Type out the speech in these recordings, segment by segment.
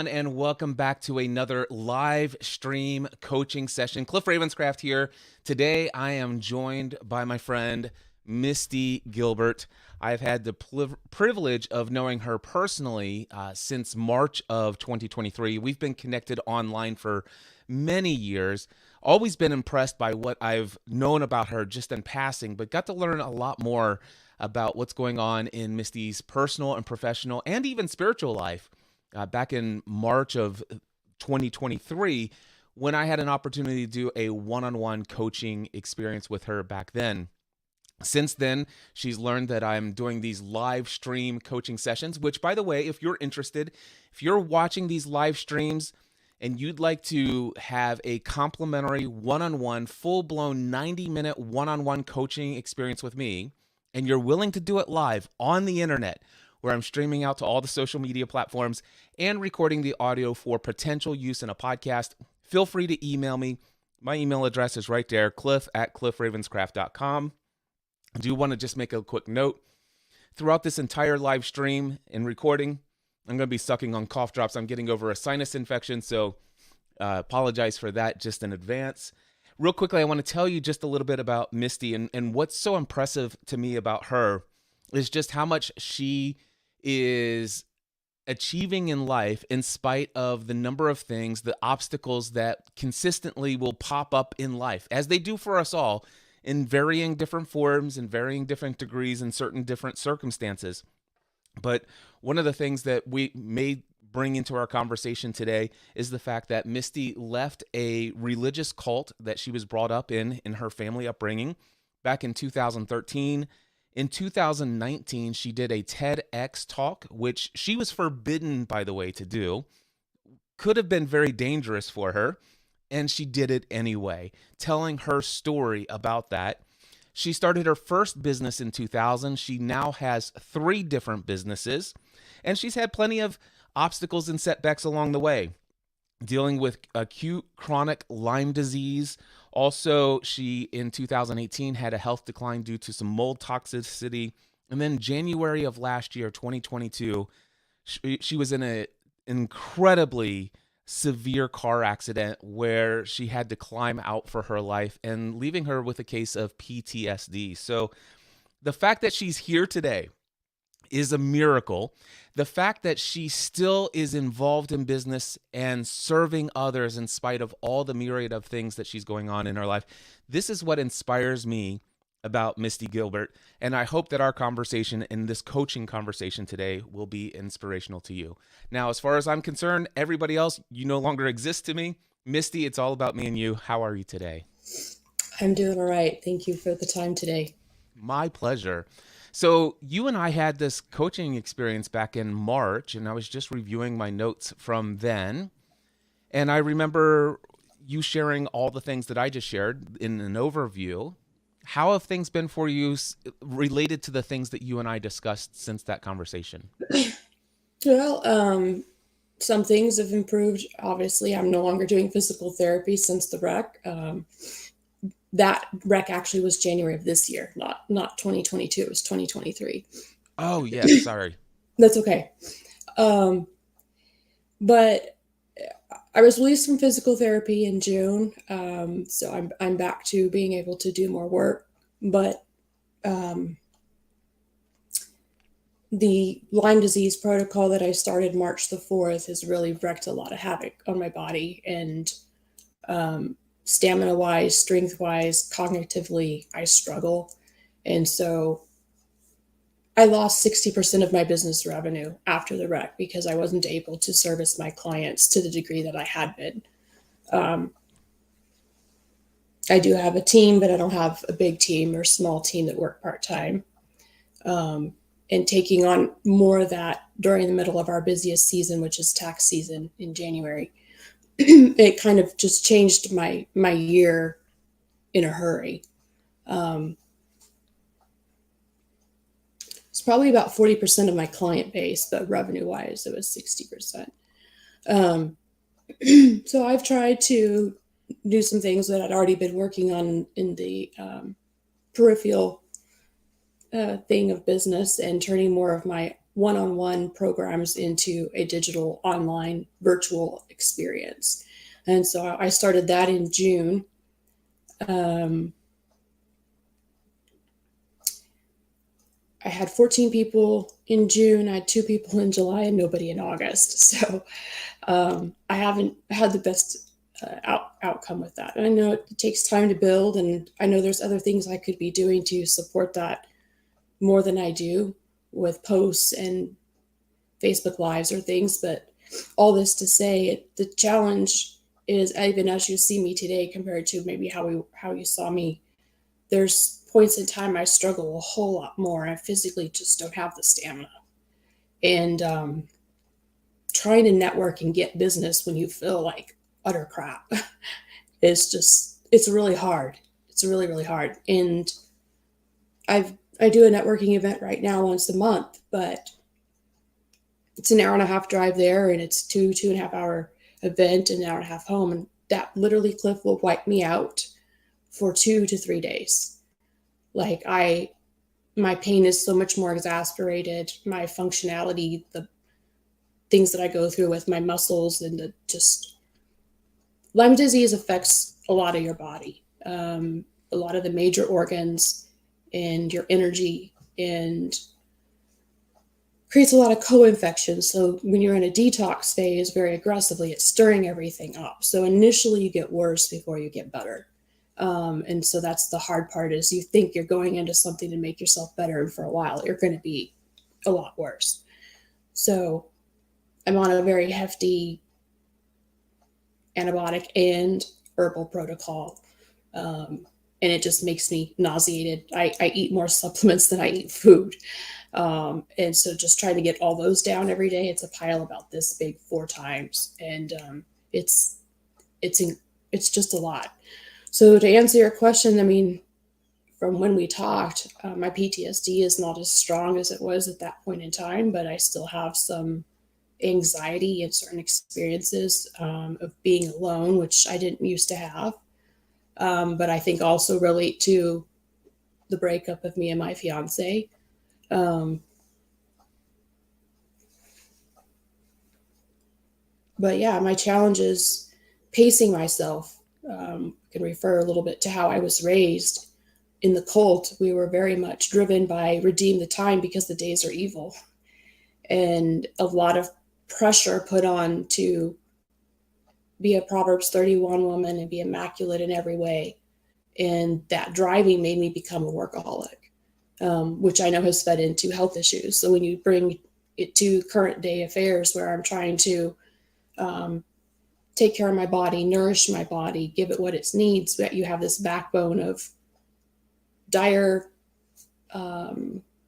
everyone, and welcome back to another live stream coaching session. Cliff Ravenscraft here. Today, I am joined by my friend, Misty Gilbert. I've had the privilege of knowing her personally since March of 2023. We've been connected online for many years. Always been impressed by what I've known about her just in passing, but got to learn a lot more about what's going on in Misty's personal and professional and even spiritual life. Back in March of 2023, when I had an opportunity to do a one-on-one coaching experience with her back then. Since then, she's learned that I'm doing these live stream coaching sessions, which, by the way, if you're interested, if you're watching these live streams and you'd like to have a complimentary one-on-one, full-blown 90-minute one-on-one coaching experience with me, and you're willing to do it live on the internet, where I'm streaming out to all the social media platforms and recording the audio for potential use in a podcast, feel free to email me. My email address is right there, cliff@cliffravenscraft.com. I do want to just make a quick note. Throughout this entire live stream and recording, I'm going to be sucking on cough drops. I'm getting over a sinus infection, so apologize for that just in advance. Real quickly, I want to tell you just a little bit about Misty, and what's so impressive to me about her is just how much she is achieving in life in spite of the number of things, the obstacles that consistently will pop up in life, as they do for us all, in varying different forms and varying different degrees in certain different circumstances. But one of the things that we may bring into our conversation today is the fact that Misty left a religious cult that she was brought up in her family upbringing back in 2013. In 2019, she did a TEDx talk, which she was forbidden, by the way, to do. Could have been very dangerous for her, and she did it anyway, telling her story about that. She started her first business in 2000. She now has 3 different businesses, and she's had plenty of obstacles and setbacks along the way, dealing with acute chronic Lyme disease. Also, she, in 2018, had a health decline due to some mold toxicity. And then January of last year, 2022, she was in an incredibly severe car accident where she had to climb out for her life and leaving her with a case of PTSD. So the fact that she's here today is a miracle. The fact that she still is involved in business and serving others in spite of all the myriad of things that she's going on in her life, this is what inspires me about Misty Gilbert. And I hope that our conversation and this coaching conversation today will be inspirational to you. Now, as far as I'm concerned, everybody else, you no longer exist to me. Misty, it's all about me and you. How are you today? I'm doing all right. Thank you for the time today. My pleasure. So you and I had this coaching experience back in March, and I was just reviewing my notes from then. And I remember you sharing all the things that I just shared in an overview. How have things been for you related to the things that you and I discussed since that conversation? Well, some things have improved. Obviously, I'm no longer doing physical therapy since the wreck. That wreck actually was January of this year, not 2022. It was 2023. Oh, yes. Sorry. That's okay. But I was released from physical therapy in June, so I'm back to being able to do more work. But the Lyme disease protocol that I started March the 4th has really wreaked a lot of havoc on my body, and stamina-wise, strength-wise, cognitively, I struggle. And so I lost 60% of my business revenue after the wreck because I wasn't able to service my clients to the degree that I had been. I do have a team, but I don't have a big team or small team that work part-time. And taking on more of that during the middle of our busiest season, which is tax season in January, it kind of just changed my year in a hurry. It's probably about 40% of my client base, but revenue-wise, it was 60%. So I've tried to do some things that I'd already been working on in the peripheral thing of business and turning more of my one-on-one programs into a digital online virtual experience. And so I started that in June. I had 14 people in June, I had 2 people in July, and nobody in August. So I haven't had the best outcome with that. And I know it takes time to build, and I know there's other things I could be doing to support that more than I do with posts and Facebook Lives or things. But all this to say, the challenge is, even as you see me today compared to maybe how you saw me, there's points in time I struggle a whole lot more. I physically just don't have the stamina. And trying to network and get business when you feel like utter crap is just, it's really hard. It's really, really hard. And I do a networking event right now once a month, but it's an hour and a half drive there, and it's 2.5 hour event, an hour and a half home. And that literally, Cliff, will wipe me out for 2 to 3 days. Like my pain is so much more exasperated. My functionality, the things that I go through with my muscles, and just Lyme disease affects a lot of your body, a lot of the major organs and your energy, and creates a lot of co-infections. So when you're in a detox phase very aggressively, it's stirring everything up. So initially you get worse before you get better. And so that's the hard part, is you think you're going into something to make yourself better, and for a while you're going to be a lot worse. So I'm on a very hefty antibiotic and herbal protocol. And it just makes me nauseated. I eat more supplements than I eat food. And so just trying to get all those down every day, it's a pile about this big 4 times. And it's just a lot. So to answer your question, I mean, from when we talked, my PTSD is not as strong as it was at that point in time, but I still have some anxiety and certain experiences of being alone, which I didn't used to have. But I think also relate to the breakup of me and my fiance. But yeah, my challenge is pacing myself. Can refer a little bit to how I was raised. In the cult, we were very much driven by redeem the time because the days are evil. And a lot of pressure put on to be a Proverbs 31 woman and be immaculate in every way. And that driving made me become a workaholic, which I know has fed into health issues. So when you bring it to current day affairs, where I'm trying to take care of my body, nourish my body, give it what it needs, that you have this backbone of dire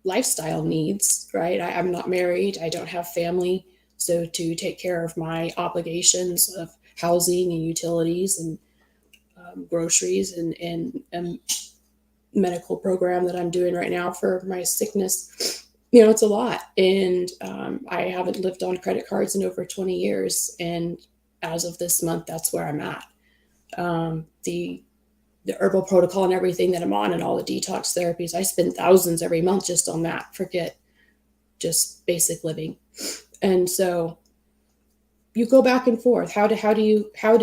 lifestyle needs, right? I'm not married. I don't have family. So to take care of my obligations of housing and utilities and groceries and medical program that I'm doing right now for my sickness, it's a lot. And I haven't lived on credit cards in over 20 years. And as of this month, that's where I'm at. The herbal protocol and everything that I'm on, and all the detox therapies, I spend thousands every month just on that. Forget just basic living. And so you go back and forth. How do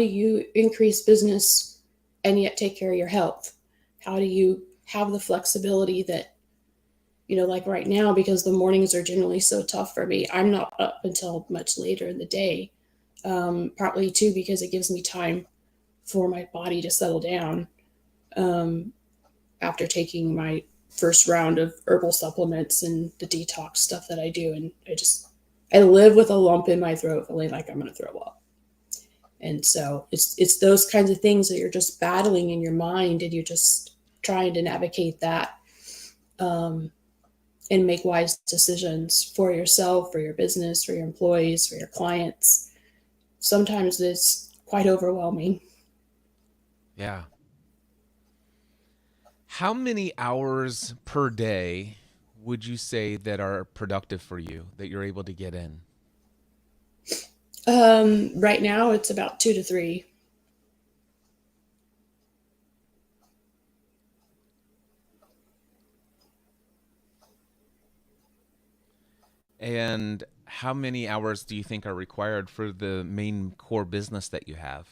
you increase business and yet take care of your health? How do you have the flexibility that, like right now, because the mornings are generally so tough for me, I'm not up until much later in the day. Partly too, because it gives me time for my body to settle down after taking my first round of herbal supplements and the detox stuff that I do. And I live with a lump in my throat, feeling like I'm going to throw up. And so it's those kinds of things that you're just battling in your mind, and you're just trying to navigate that and make wise decisions for yourself, for your business, for your employees, for your clients. Sometimes it's quite overwhelming. Yeah. How many hours per day would you say that are productive for you, that you're able to get in? Right now it's about 2 to 3. And how many hours do you think are required for the main core business that you have?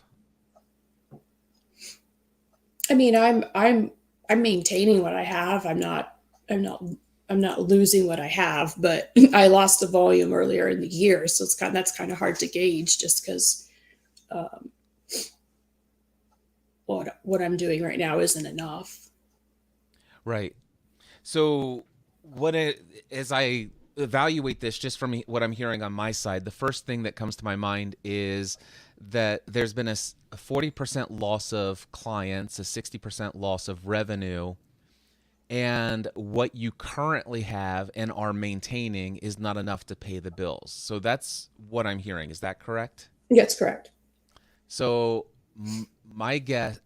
I mean, I'm maintaining what I have. I'm not I'm not losing what I have, but I lost the volume earlier in the year, so that's kind of hard to gauge just because um, what I'm doing right now isn't enough. Right. So, as I evaluate this, just from what I'm hearing on my side, the first thing that comes to my mind is that there's been a 40% loss of clients, a 60% loss of revenue, and what you currently have and are maintaining is not enough to pay the bills. So that's what I'm hearing. Is that correct? That's correct. So my guess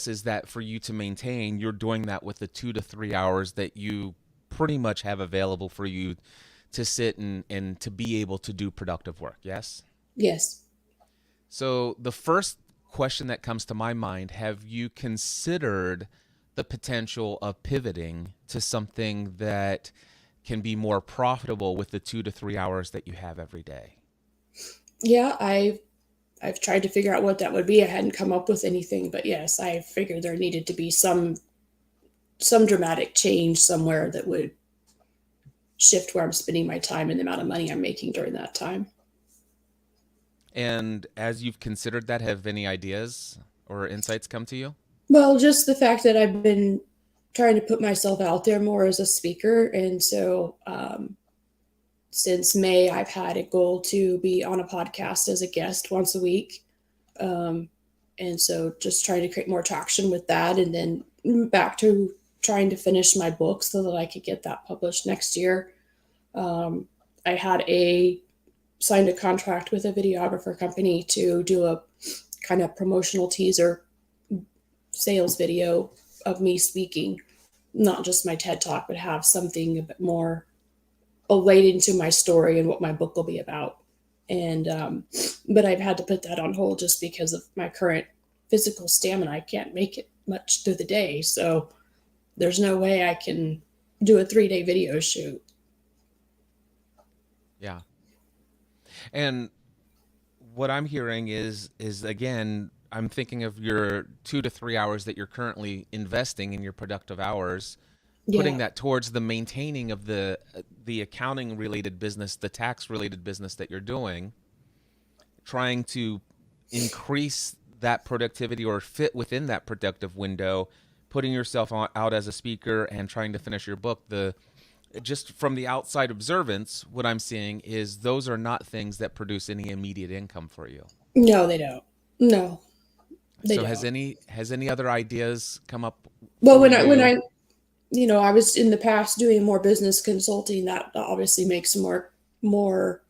is that for you to maintain, you're doing that with the 2 to 3 hours that you pretty much have available for you to sit and to be able to do productive work. Yes. Yes. So the first question that comes to my mind, have you considered the potential of pivoting to something that can be more profitable with the 2 to 3 hours that you have every day? Yeah, I've tried to figure out what that would be. I hadn't come up with anything, but yes, I figured there needed to be some dramatic change somewhere that would shift where I'm spending my time and the amount of money I'm making during that time. And as you've considered that, have any ideas or insights come to you? Well, just the fact that I've been trying to put myself out there more as a speaker. And so since May, I've had a goal to be on a podcast as a guest once a week. Um, and so just trying to create more traction with that. And then back to trying to finish my book so that I could get that published next year. Um, I had signed a contract with a videographer company to do a kind of promotional teaser sales video of me speaking, not just my TED talk, but have something a bit more relating to my story and what my book will be about. And but I've had to put that on hold just because of my current physical stamina. I can't make it much through the day, so there's no way I can do a 3-day video shoot. Yeah. And what I'm hearing is again, I'm thinking of your 2 to 3 hours that you're currently investing in your productive hours, putting Yeah. that towards the maintaining of the accounting related business, the tax related business that you're doing, trying to increase that productivity or fit within that productive window, putting yourself out as a speaker and trying to finish your book. The Just from the outside observance, what I'm seeing is those are not things that produce any immediate income for you. No, they don't. No, they So don't. has any other ideas come up Well, for when you? I I was in the past doing more business consulting. That obviously makes more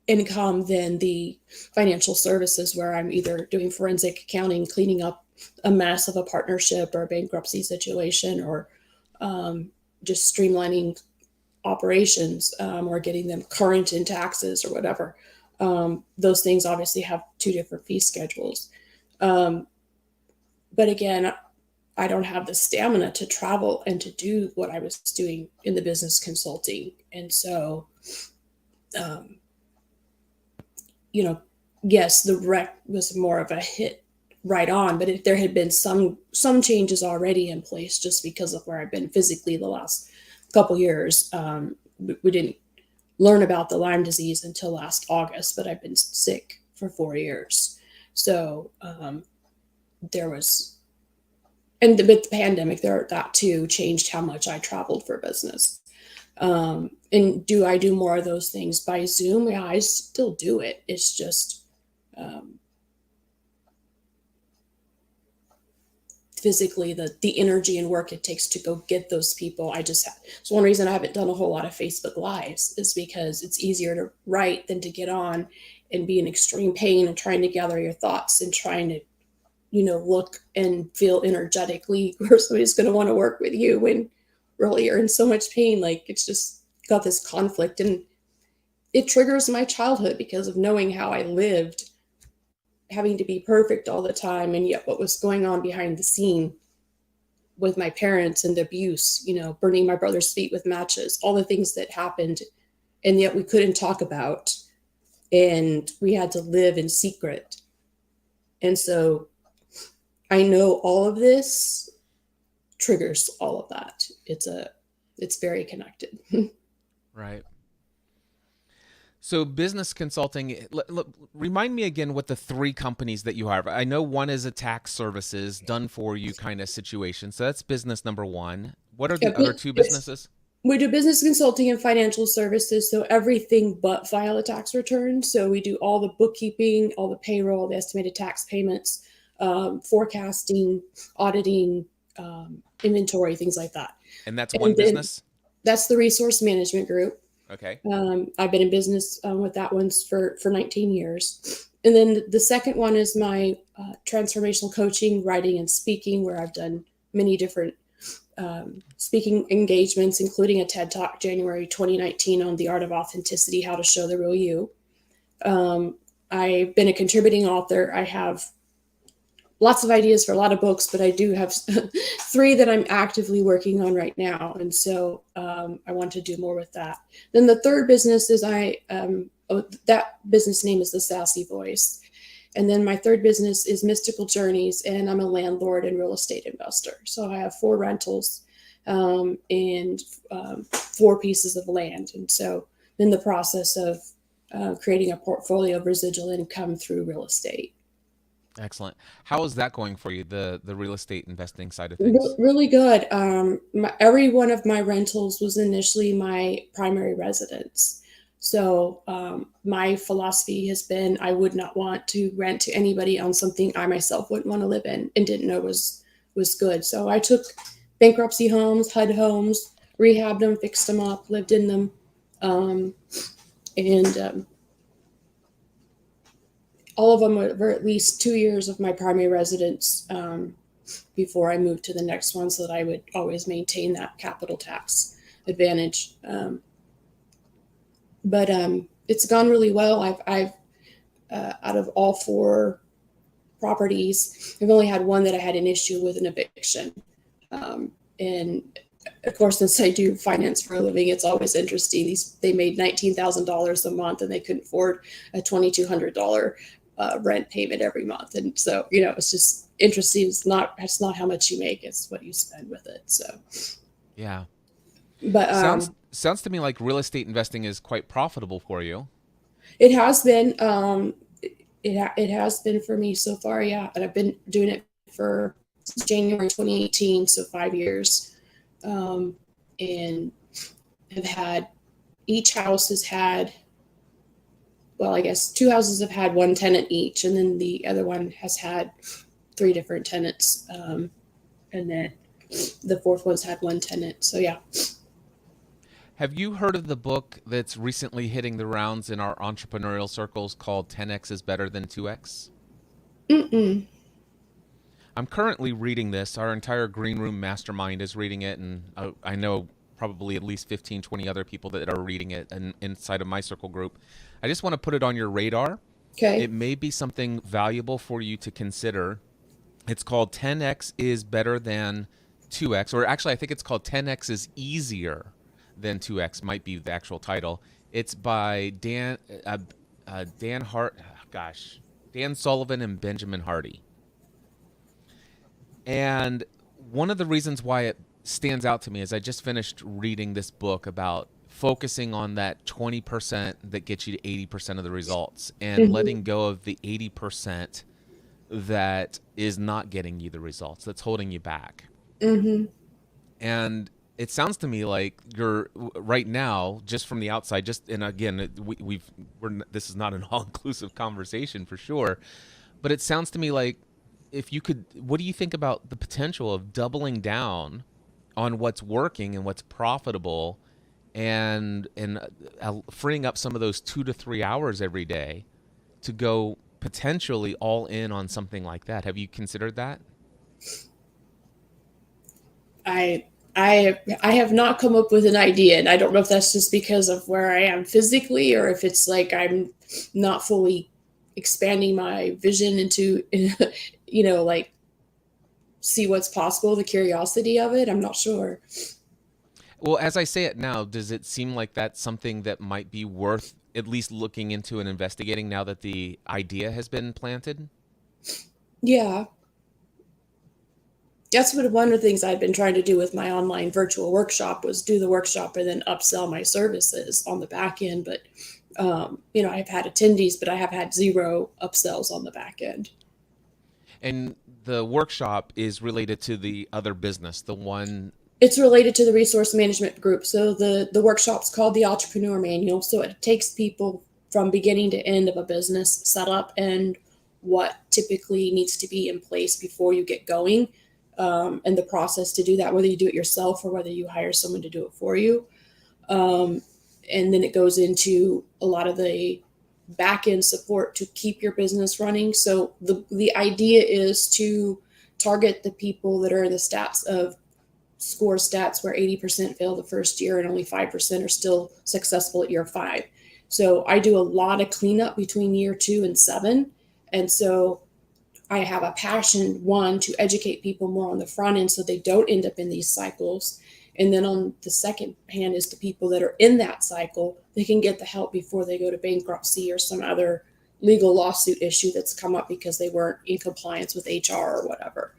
income than the financial services, where I'm either doing forensic accounting, cleaning up a mess of a partnership or a bankruptcy situation, or um, just streamlining operations, or getting them current in taxes or whatever. Those things obviously have two different fee schedules. Um, but again, I don't have the stamina to travel and to do what I was doing in the business consulting. And so, um, you know, yes, the wreck was more of a hit right on, but if there had been some changes already in place just because of where I've been physically the last couple years. We didn't learn about the Lyme disease until last August, but I've been sick for 4 years. So there was, and with the pandemic, that too changed how much I traveled for business. And do I do more of those things by Zoom? Yeah, I still do it. It's just um, physically the energy and work it takes to go get those people. It's one reason I haven't done a whole lot of Facebook lives, is because it's easier to write than to get on and be in extreme pain and trying to gather your thoughts and trying to look and feel energetically where somebody's going to want to work with you when really you're in so much pain. Like, it's just got this conflict, and it triggers my childhood because of knowing how I lived, having to be perfect all the time, and yet what was going on behind the scene with my parents and abuse, burning my brother's feet with matches, all the things that happened and yet we couldn't talk about, and we had to live in secret. And so I know all of this triggers all of that. It's very connected. Right. So business consulting, remind me again what the three companies that you have. I know one is a tax services, done for you kind of situation. So that's business number one. What are the other two businesses? We do business consulting and financial services, so everything but file a tax return. So we do all the bookkeeping, all the payroll, the estimated tax payments, forecasting, auditing, inventory, things like that. And that's one business? That's the resource management group. Okay. I've been in business with that one for 19 years. And then the second one is my transformational coaching, writing, and speaking, where I've done many different speaking engagements, including a TED Talk January 2019 on the art of authenticity, how to show the real you. I've been a contributing author. I have lots of ideas for a lot of books, but I do have 3 that I'm actively working on right now. And so I want to do more with that. Then the third business is that business name is The Sassy Voice. And then my third business is Mystical Journeys, and I'm a landlord and real estate investor. So I have 4 rentals and 4 pieces of land. And so in the process of creating a portfolio of residual income through real estate. Excellent. How is that going for you, the real estate investing side of things? Really good. Every one of my rentals was initially my primary residence. So my philosophy has been I would not want to rent to anybody on something I myself wouldn't want to live in and didn't know was good. So I took bankruptcy homes, HUD homes, rehabbed them, fixed them up, lived in them, and all of them were at least 2 years of my primary residence before I moved to the next one, so that I would always maintain that capital tax advantage. But it's gone really well. I've out of all 4 properties, I've only had one that I had an issue with an eviction. And of course, since I do finance for a living, it's always interesting. They made $19,000 a month, and they couldn't afford a $2,200 rent payment every month. And so, it's just interesting. It's not how much you make, it's what you spend with it. So, yeah. But sounds to me like real estate investing is quite profitable for you. It has been. It has been for me so far. Yeah. And I've been doing it for January 2018. So 5 years. And have had, each house has had, well, I guess 2 houses have had 1 tenant each, and then the other one has had 3 different tenants. And then the 4th one's had 1 tenant. So yeah. Have you heard of the book that's recently hitting the rounds in our entrepreneurial circles called 10X is Better Than 2X? Mm-mm. I'm currently reading this. Our entire Green Room Mastermind is reading it, and I know probably at least 15, 20 other people that are reading it inside of my circle group. I just want to put it on your radar. Okay. It may be something valuable for you to consider. It's called 10X is Better Than 2X, or actually I think it's called 10X is Easier Than 2X, might be the actual title. It's by Dan Sullivan and Benjamin Hardy. And one of the reasons why it stands out to me is I just finished reading this book about focusing on that 20% that gets you to 80% of the results, and letting go of the 80% that is not getting you the results, that's holding you back. And it sounds to me like you're right now, just from the outside, and again, this is not an all-inclusive conversation for sure, but it sounds to me like what do you think about the potential of doubling down on what's working and what's profitable, and freeing up some of those 2 to 3 hours every day to go potentially all in on something like that? Have you considered that? I have not come up with an idea, and I don't know if that's just because of where I am physically, or if it's like I'm not fully expanding my vision into, like see what's possible, the curiosity of it. I'm not sure. Well, as I say it now, does it seem like that's something that might be worth at least looking into and investigating now that the idea has been planted? Yeah. That's one of the things I've been trying to do with my online virtual workshop was do the workshop and then upsell my services on the back end. But, I've had attendees, but I have had zero upsells on the back end. And the workshop is related to the other business, the one. It's related to the resource management group. So the workshop's called the Entrepreneur Manual. So it takes people from beginning to end of a business setup and what typically needs to be in place before you get going, and the process to do that, whether you do it yourself or whether you hire someone to do it for you. And then it goes into a lot of the back end support to keep your business running. So the idea is to target the people that are in the stats of score stats where 80% fail the first year and only 5% are still successful at year 5. So I do a lot of cleanup between year 2 and 7. And so I have a passion, one, to educate people more on the front end so they don't end up in these cycles. And then on the second hand is the people that are in that cycle, they can get the help before they go to bankruptcy or some other legal lawsuit issue that's come up because they weren't in compliance with HR or whatever.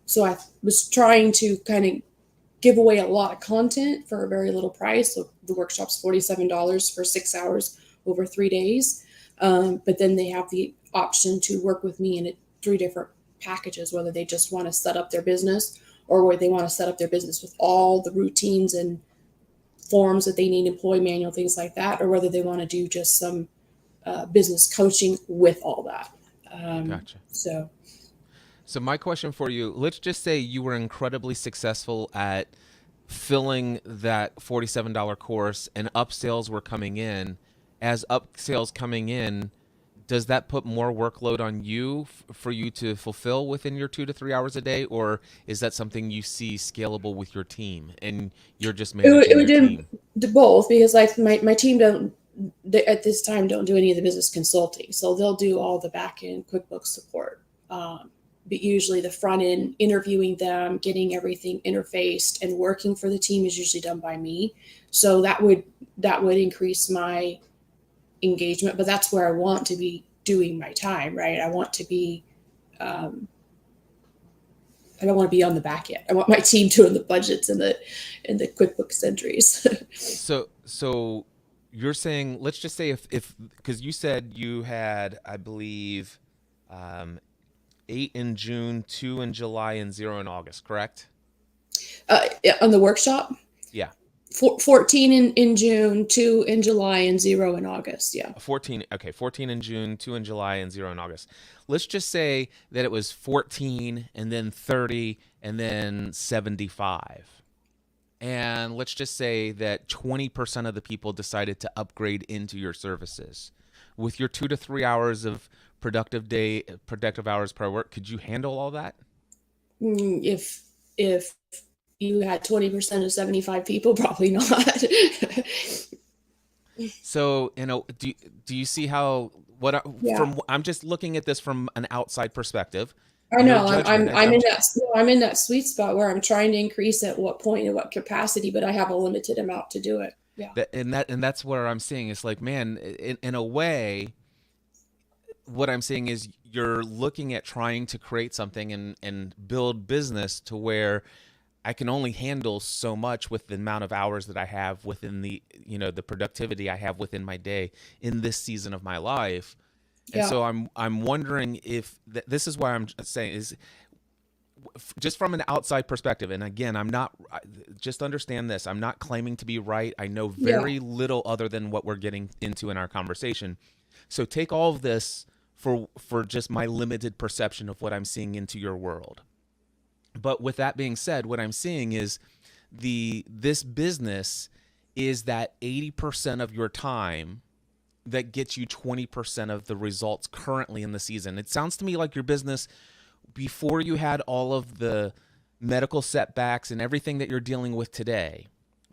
So I was trying to kind of give away a lot of content for a very little price. So the workshop's $47 for 6 hours over 3 days. But then they have the option to work with me in 3 different packages, whether they just want to set up their business or where they want to set up their business with all the routines and forms that they need, employee manual, things like that, or whether they want to do just some business coaching with all that. Gotcha. So my question for you, let's just say you were incredibly successful at filling that $47 course and upsales were coming in. As upsales coming in, does that put more workload on you for you to fulfill within your 2 to 3 hours a day? Or is that something you see scalable with your team and you're just managing your team? Do both, because like my team at this time don't do any of the business consulting. So they'll do all the back end QuickBooks support. But usually the front end, interviewing them, getting everything interfaced and working for the team is usually done by me. So that would increase my engagement, but that's where I want to be doing my time, right? I want to be, I don't want to be on the back end. I want my team doing the budgets and the QuickBooks entries. So you're saying, let's just say if because you said you had, I believe, 8 in June, 2 in July, and 0 in August, correct? On the workshop? Yeah. 14 in June, 2 in July, and 0 in August. Yeah. 14 in June, 2 in July, and 0 in August. Let's just say that it was 14 and then 30 and then 75. And let's just say that 20% of the people decided to upgrade into your services. With your 2 to 3 hours of productive hours per work, could you handle all that? If you had 20% of 75 people, probably not. So, do you see how I'm just looking at this from an outside perspective. I know I'm in that sweet spot where I'm trying to increase at what point and what capacity, but I have a limited amount to do it. Yeah. That's where I'm seeing it's like, man, in a way, what I'm saying is you're looking at trying to create something and build business to where I can only handle so much with the amount of hours that I have within the productivity I have within my day in this season of my life. And so I'm wondering if this is why I'm saying is just from an outside perspective. And again, just understand this. I'm not claiming to be right. I know very little other than what we're getting into in our conversation. So take all of this for just my limited perception of what I'm seeing into your world. But with that being said, what I'm seeing is this business is that 80% of your time that gets you 20% of the results currently in the season. It sounds to me like your business, before you had all of the medical setbacks and everything that you're dealing with today,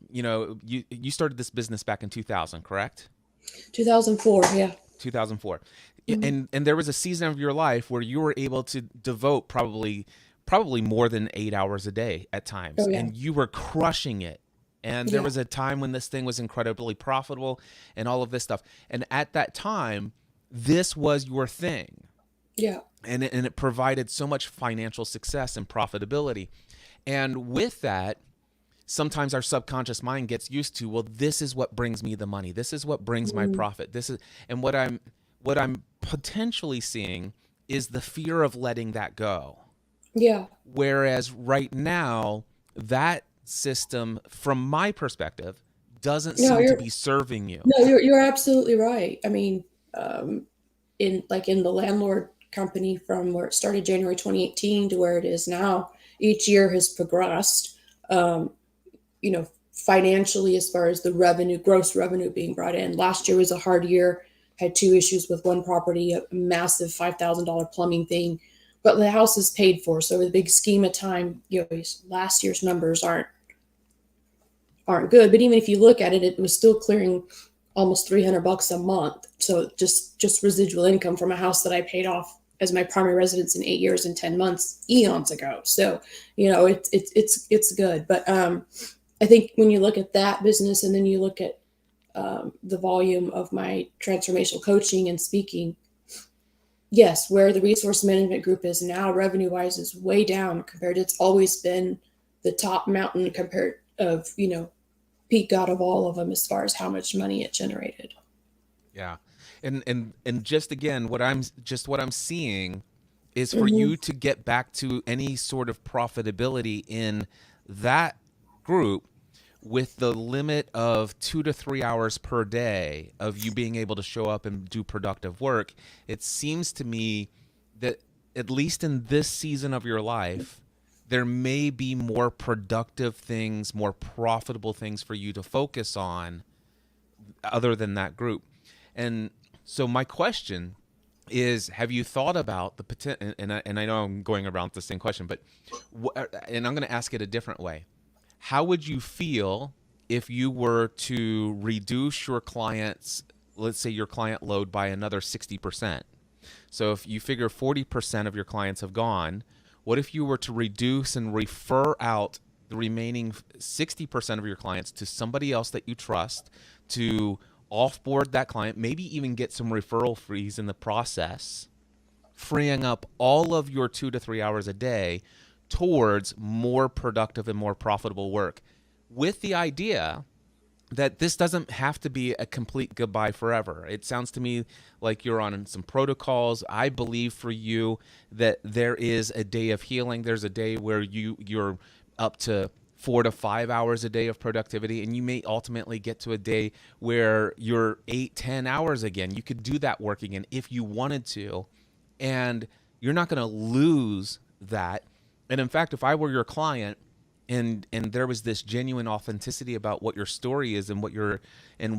you started this business back in 2000, correct? 2004, yeah. 2004. Mm-hmm. And there was a season of your life where you were able to devote probably more than 8 hours a day at times. Oh, yeah. And you were crushing it. And there Yeah. was a time when this thing was incredibly profitable and all of this stuff. And at that time, this was your thing. Yeah. And it provided so much financial success and profitability. And with that, sometimes our subconscious mind gets used to, well, this is what brings me the money. This is what brings my Mm, profit. This is, and what I'm potentially seeing is the fear of letting that go. yeah. Whereas right now, that system, from my perspective, doesn't No, seem to you're be serving you. no, you're absolutely right. I mean, um, in the landlord company, from where it started January 2018 to where it is now, each year has progressed. Um, Financially, as far as the revenue, gross revenue being brought in. Last year was a hard year. Had two issues with one property, a massive $5,000 plumbing thing, but the house is paid for. So, in the big scheme of time, last year's numbers aren't good. But even if you look at it, it was still clearing almost $300 a month. So just residual income from a house that I paid off as my primary residence in 8 years and 10 months eons ago. So, it's good. But I think when you look at that business and then you look at the volume of my transformational coaching and speaking, yes, where the resource management group is now, revenue wise, is way down compared to, it's always been the top mountain compared of, peak out of all of them as far as how much money it generated. Yeah. And just again, what I'm seeing is for Hmm. you to get back to any sort of profitability in that group with the limit of 2 to 3 hours per day of you being able to show up and do productive work. It seems to me that at least in this season of your life, there may be more productive things, more profitable things for you to focus on other than that group. And so my question is, have you thought about the potential, and I know I'm going around the same question, but and I'm going to ask it a different way. How would you feel if you were to reduce your clients, let's say your client load, by another 60%? So if you figure 40% of your clients have gone, what if you were to reduce and refer out the remaining 60% of your clients to somebody else that you trust to offboard that client, maybe even get some referral fees in the process, freeing up all of your 2 to 3 hours a day towards more productive and more profitable work, with the idea that this doesn't have to be a complete goodbye forever. It sounds to me like you're on some protocols. I believe for you that there is a day of healing. There's a day where you're up to 4 to 5 hours a day of productivity, and you may ultimately get to a day where you're 8, 10 hours again. You could do that work again if you wanted to, and you're not going to lose that. And in fact, if I were your client, and there was this genuine authenticity about what your story is and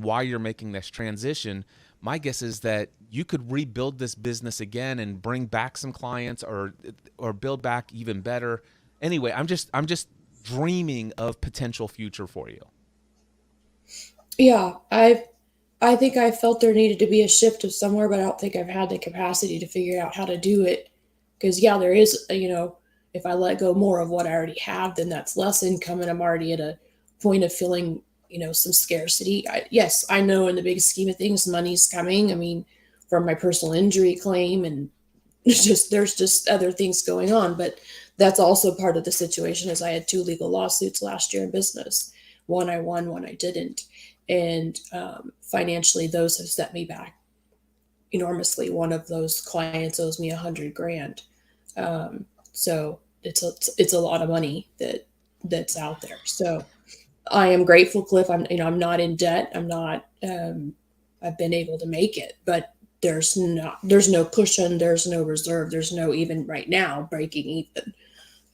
why you're making this transition, my guess is that you could rebuild this business again and bring back some clients, or build back even better. Anyway, I'm just dreaming of potential future for you. Yeah, I think I felt there needed to be a shift of somewhere, but I don't think I've had the capacity to figure out how to do it. Because yeah, there is, if I let go more of what I already have, then that's less income, and I'm already at a point of feeling, some scarcity. Yes, I know in the big scheme of things, money's coming. I mean, from my personal injury claim, and there's just other things going on, but that's also part of the situation. Is I had two legal lawsuits last year in business. One I won, one I didn't, and financially, those have set me back enormously. One of those clients owes me 100 grand, so it's a lot of money that's out there. So I am grateful, Cliff. I'm not in debt. I'm not. I've been able to make it, but there's no cushion. There's no reserve. There's no, even right now, breaking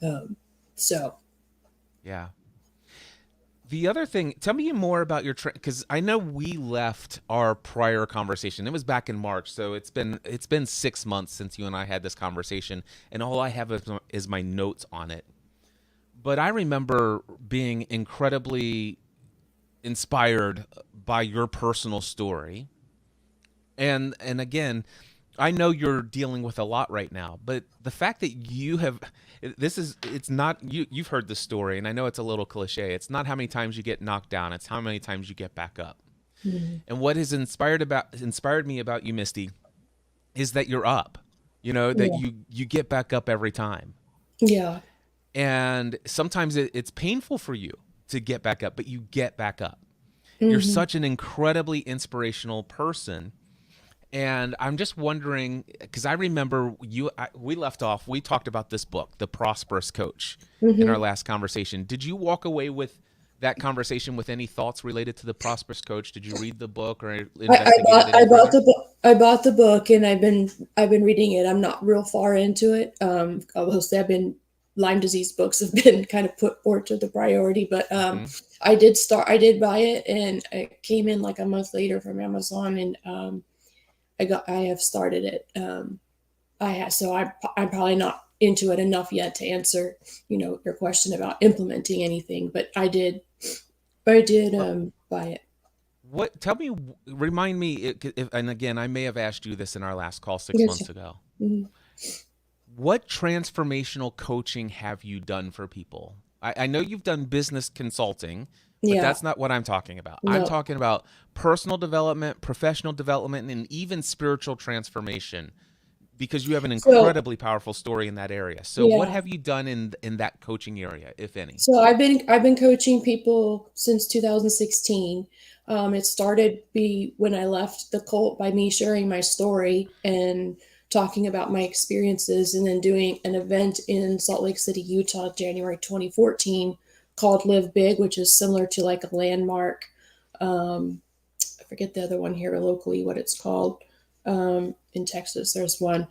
even. So Yeah. The other thing, tell me more about your because I know we left our prior conversation. It was back in March, so it's been 6 months since you and I had this conversation, and all I have is my notes on it. But I remember being incredibly inspired by your personal story, and again, I know you're dealing with a lot right now, but the fact that you have it's not you've heard the story, and I know it's a little cliche. It's not how many times you get knocked down, it's how many times you get back up. Mhm. And what has inspired me about you, Misty, is that you're up. You know, that Yeah. you get back up every time. Yeah. And sometimes it's painful for you to get back up, but you get back up. You're Hmm. such an incredibly inspirational person. And I'm just wondering, because I remember we left off, we talked about this book, The Prosperous Coach, in our Hmm. last conversation. Did you walk away with that conversation with any thoughts related to The Prosperous Coach? Did you read the book or investigate it any I bought further? the book. I bought the book, and I've been reading it. I'm not real far into it. Although I've been Lyme disease books have been kind of put forward to the priority, but Hmm. I did buy it, and it came in like a month later from Amazon, and I have started it. I'm probably not into it enough yet to answer, your question about implementing anything, but I did Well, buy it. what? Tell me, remind me, and again, I may have asked you this in our last call six Yes. months ago. Mhm. What transformational coaching have you done for people? I know you've done business consulting, but Yeah. that's not what I'm talking about. I'm No. talking about personal development, professional development, and even spiritual transformation because you have an So incredibly powerful story in that area. So what yeah. have you done in that coaching area, if any? So I've been coaching people since 2016. It started be when I left the cult by me sharing my story and talking about my experiences, and then doing an event in Salt Lake City, Utah, January 2014, called Live Big, which is similar to like a landmark. Um, I forget the other one here locally, what it's called. In Texas, there's one,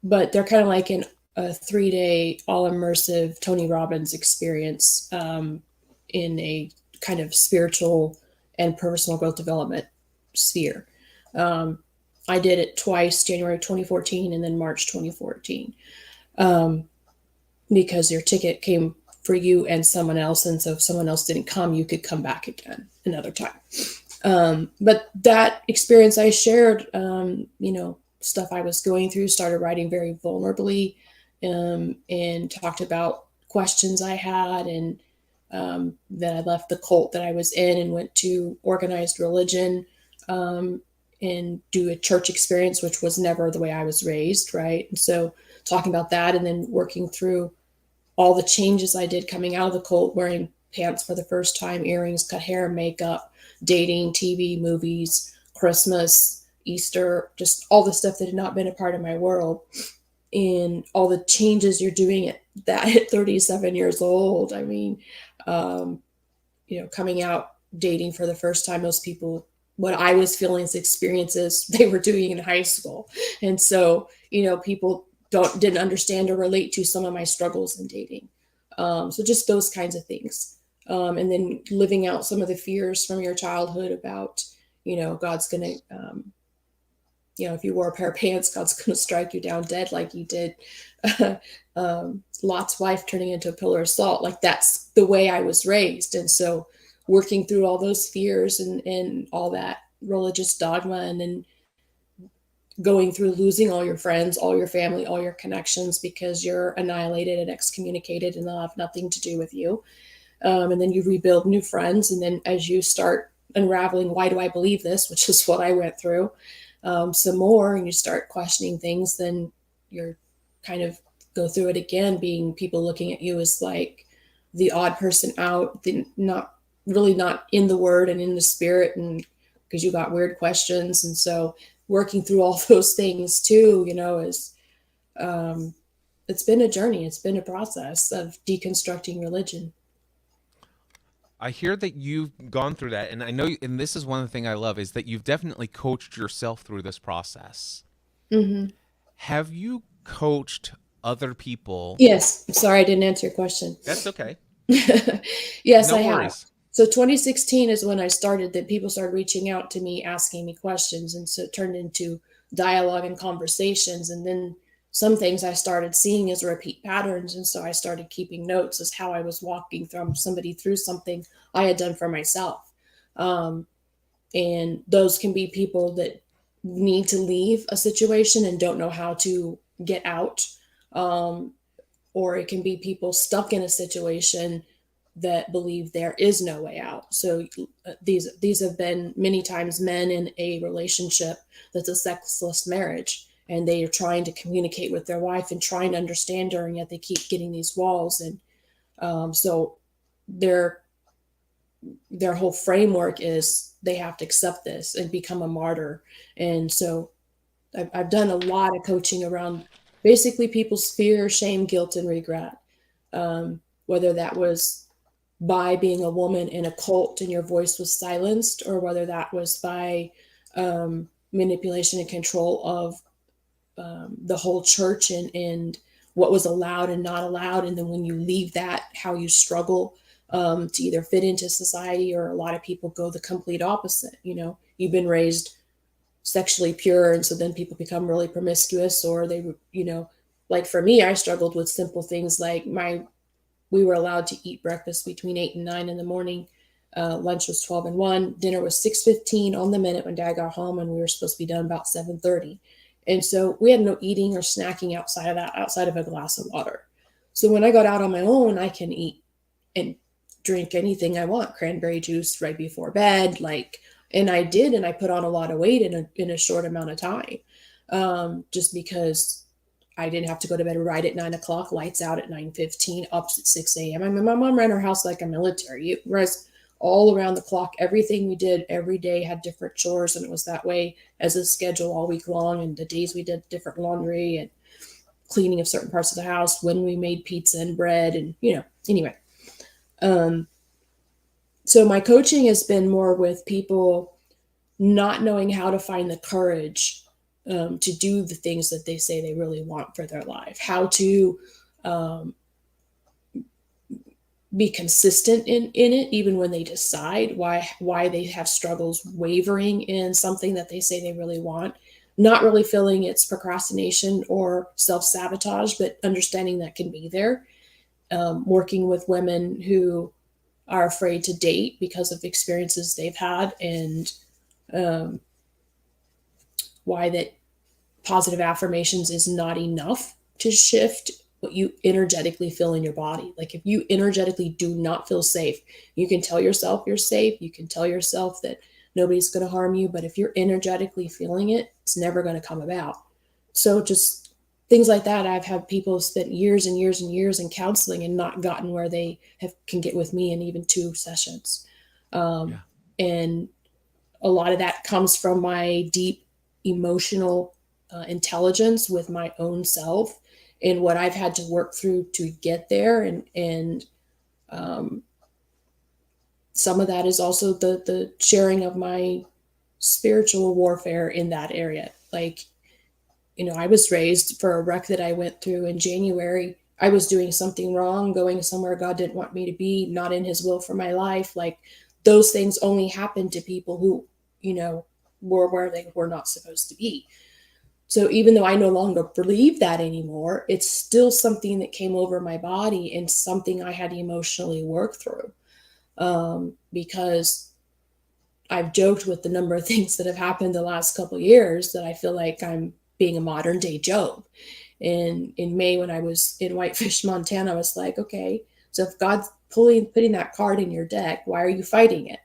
but they're kind of like a 3 day all immersive Tony Robbins experience, in a kind of spiritual and personal growth development sphere. Um, I did it twice, January 2014 and then March 2014, um, because your ticket came for you and someone else. And so if someone else didn't come, you could come back again another time. But that experience I shared, stuff I was going through, started writing very vulnerably, and talked about questions I had. And then I left the cult that I was in and went to organized religion, and do a church experience, which was never the way I was raised, right? And so talking about that, and then working through all the changes I did coming out of the cult, wearing pants for the first time, earrings, cut hair, makeup, dating, TV, movies, Christmas, Easter, just all the stuff that had not been a part of my world, and all the changes you're doing at 37 years old. I mean, um, coming out, dating for the first time, most people, what I was feeling as experiences they were doing in high school. And so, people didn't understand or relate to some of my struggles in dating. So just those kinds of things. And then living out some of the fears from your childhood about, God's going to, if you wore a pair of pants, God's going to strike you down dead like he did Lot's wife turning into a pillar of salt. Like that's the way I was raised. And so working through all those fears and all that religious dogma, and then going through losing all your friends, all your family, all your connections because you're annihilated and excommunicated and they'll have nothing to do with you. And then you rebuild new friends. And then as you start unraveling, why do I believe this, which is what I went through, some more, and you start questioning things, then you're kind of go through it again, being people looking at you as like the odd person out, not really not in the word and in the spirit, and because you got weird questions. And so working through all those things too, is um, it's been a journey. It's been a process of deconstructing religion. I hear that you've gone through that, and I know, and this is one of the things I love is that you've definitely coached yourself through this process. Mm-hmm. Have you coached other people? Yes. Sorry, I didn't answer your question. That's okay. Yes, No I have. worries. So 2016 is when I started, that people started reaching out to me, asking me questions. And so it turned into dialogue and conversations. And then some things I started seeing as repeat patterns. And so I started keeping notes as how I was walking from somebody through something I had done for myself. Um, and those can be people that need to leave a situation and don't know how to get out. Or it can be people stuck in a situation that believe there is no way out. So these have been many times men in a relationship that's a sexless marriage, and they are trying to communicate with their wife and trying to understand her, and yet they keep getting these walls. And so their whole framework is they have to accept this and become a martyr. And so I've done a lot of coaching around basically people's fear, shame, guilt, and regret. Whether that was by being a woman in a cult and your voice was silenced, or whether that was by manipulation and control of the whole church and what was allowed and not allowed. And then when you leave that, how you struggle to either fit into society, or a lot of people go the complete opposite. You've been raised sexually pure, and so then people become really promiscuous, or they, like for me, I struggled with simple things like we were allowed to eat breakfast between 8 and 9 in the morning. Lunch was 12 and 1. Dinner was 6:15 on the minute when Dad got home, and we were supposed to be done about 7:30. And so we had no eating or snacking outside of that, outside of a glass of water. So when I got out on my own, I can eat and drink anything I want, cranberry juice right before bed, and I did, and I put on a lot of weight in a short amount of time, just because I didn't have to go to bed right at 9 o'clock, lights out at 9:15, up at 6 a.m. I mean, my mom ran her house like a military, whereas all around the clock, everything we did every day had different chores, and it was that way as a schedule all week long. And the days we did different laundry and cleaning of certain parts of the house, when we made pizza and bread, and anyway. So my coaching has been more with people not knowing how to find the courage to do the things that they say they really want for their life, how to be consistent in it, even when they decide, why they have struggles wavering in something that they say they really want, not really feeling it's procrastination or self-sabotage, but understanding that can be there. Working with women who are afraid to date because of experiences they've had, and why that positive affirmations is not enough to shift what you energetically feel in your body. Like if you energetically do not feel safe, you can tell yourself you're safe. You can tell yourself that nobody's going to harm you. But if you're energetically feeling it, it's never going to come about. So just things like that. I've had people spend years and years and years in counseling and not gotten where they can get with me in even 2 sessions. And a lot of that comes from my deep emotional intelligence with my own self and what I've had to work through to get there. And some of that is also the sharing of my spiritual warfare in that area. Like, I was raised for a wreck that I went through in January. I was doing something wrong, going somewhere God didn't want me to be, not in his will for my life. Like those things only happen to people who, were where they were not supposed to be. So even though I no longer believe that anymore, it's still something that came over my body and something I had to emotionally work through. Because I've joked with the number of things that have happened the last couple of years that I feel like I'm being a modern day Job. And in May, when I was in Whitefish, Montana, I was like, okay, so if God's putting that card in your deck, why are you fighting it?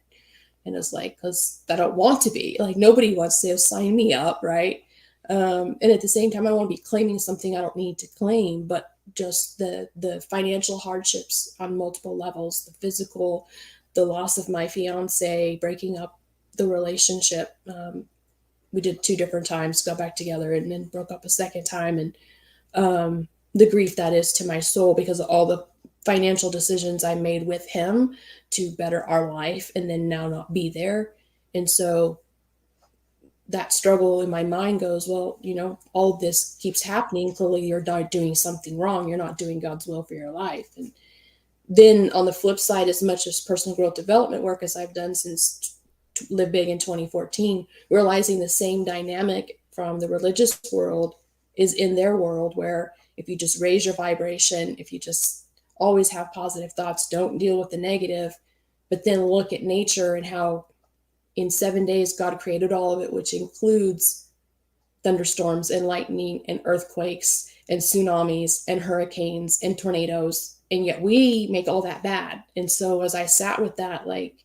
And it's like, because I don't want to be. Like nobody wants to sign me up, right? And at the same time, I want to be claiming something I don't need to claim, but just the financial hardships on multiple levels, the physical, the loss of my fiance, breaking up the relationship. We did 2 different times, got back together and then broke up a second time. And the grief that is to my soul because of all the financial decisions I made with him to better our life and then now not be there. And so that struggle in my mind goes, well, all of this keeps happening. Clearly you're not doing something wrong. You're not doing God's will for your life. And then on the flip side, as much as personal growth development work as I've done since Live Big in 2014, realizing the same dynamic from the religious world is in their world, where if you just raise your vibration, if you just always have positive thoughts, don't deal with the negative, but then look at nature and how in 7 days God created all of it, which includes thunderstorms and lightning and earthquakes and tsunamis and hurricanes and tornadoes. And yet we make all that bad. And so as I sat with that, like,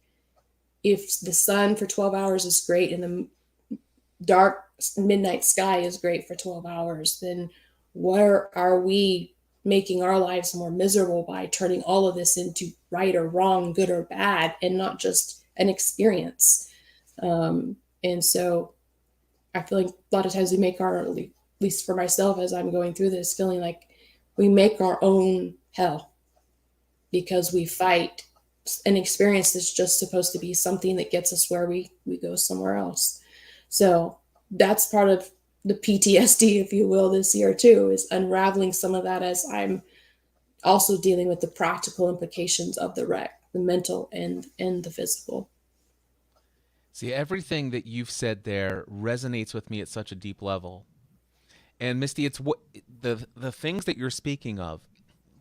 if the sun for 12 hours is great and the dark midnight sky is great for 12 hours, then where are we making our lives more miserable by turning all of this into right or wrong, good or bad, and not just an experience? And so I feel like a lot of times we make our, at least for myself as I'm going through this, feeling like we make our own hell because we fight an experience that's just supposed to be something that gets us where we go somewhere else. So that's part of the PTSD, if you will, this year too, is unraveling some of that as I'm also dealing with the practical implications of the wreck, the mental and the physical. See, everything that you've said there resonates with me at such a deep level. And Misty, it's what the things that you're speaking of,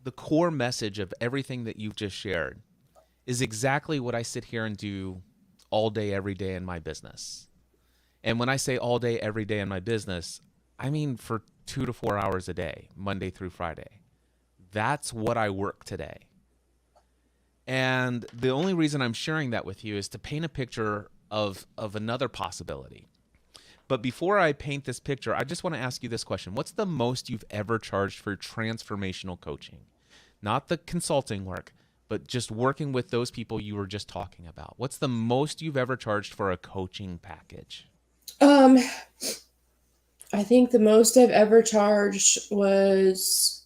the core message of everything that you've just shared is exactly what I sit here and do all day, every day in my business. And when I say all day, every day in my business, I mean for 2 to 4 hours a day, Monday through Friday. That's what I work today. And the only reason I'm sharing that with you is to paint a picture of another possibility. But before I paint this picture, I just want to ask you this question. What's the most you've ever charged for transformational coaching? Not the consulting work, but just working with those people you were just talking about. What's the most you've ever charged for a coaching package? I think the most I've ever charged was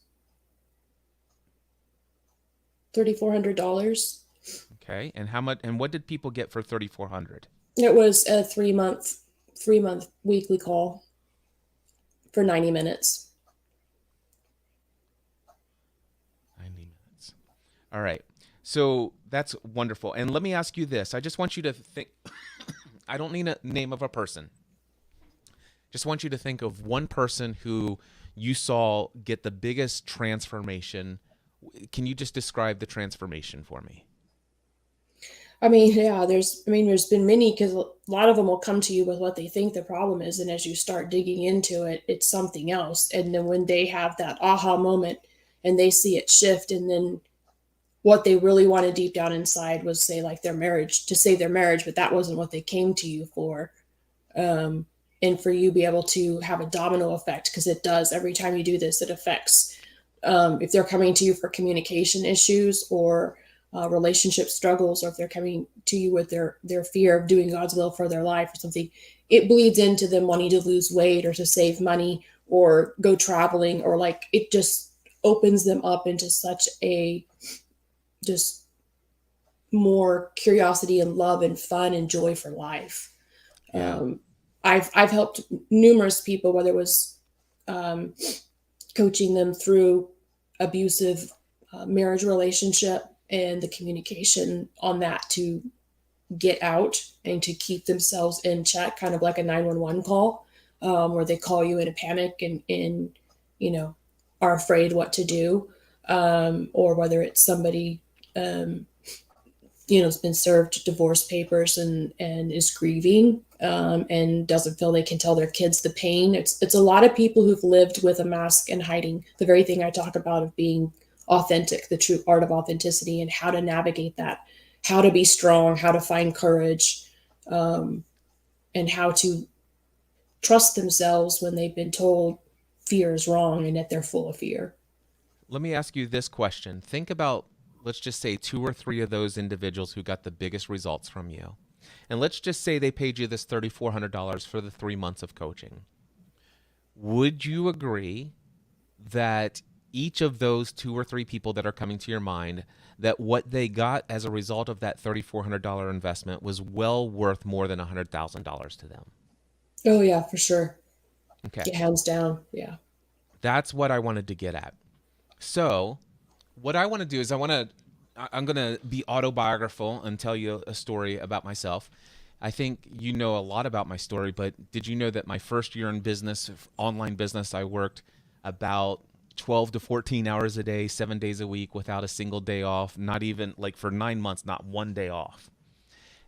$3,400. Okay, and how much? And what did people get for $3,400? It was a 3-month weekly call for 90 minutes. 90 minutes. All right. So that's wonderful. And let me ask you this. I just want you to think, I don't need a name of a person. Just want you to think of one person who you saw get the biggest transformation. Can you just describe the transformation for me? I mean, yeah, there's been many, because a lot of them will come to you with what they think the problem is. And as you start digging into it, it's something else. And then when they have that aha moment and they see it shift, and then what they really wanted deep down inside was, say, like their marriage, to save their marriage, but that wasn't what they came to you for. And for you to be able to have a domino effect, because it does, every time you do this, it affects, if they're coming to you for communication issues or relationship struggles, or if they're coming to you with their fear of doing God's will for their life or something, it bleeds into them wanting to lose weight or to save money or go traveling, or like it just opens them up into such a just more curiosity and love and fun and joy for life. Yeah. I've helped numerous people, whether it was coaching them through abusive marriage relationship and the communication on that to get out and to keep themselves in check, kind of like a 911 call, where they call you in a panic and are afraid what to do, or whether it's somebody has been served divorce papers and is grieving, and doesn't feel they can tell their kids the pain. It's a lot of people who've lived with a mask and hiding the very thing I talk about of being authentic, the true art of authenticity, and how to navigate that, how to be strong, how to find courage, and how to trust themselves when they've been told fear is wrong and that they're full of fear. Let me ask you this question. Think about, let's just say 2 or 3 of those individuals who got the biggest results from you. And let's just say they paid you this $3,400 for the 3 months of coaching. Would you agree that each of those 2 or 3 people that are coming to your mind, that what they got as a result of that $3,400 investment was well worth more than $100,000 to them? Oh yeah, for sure. Okay. Yeah, hands down. Yeah. That's what I wanted to get at. So what I want to do is I'm going to be autobiographical and tell you a story about myself. I think you know a lot about my story, but did you know that my first year in business, online business, I worked about 12 to 14 hours a day, 7 days a week without a single day off, not even like for 9 months, not one day off.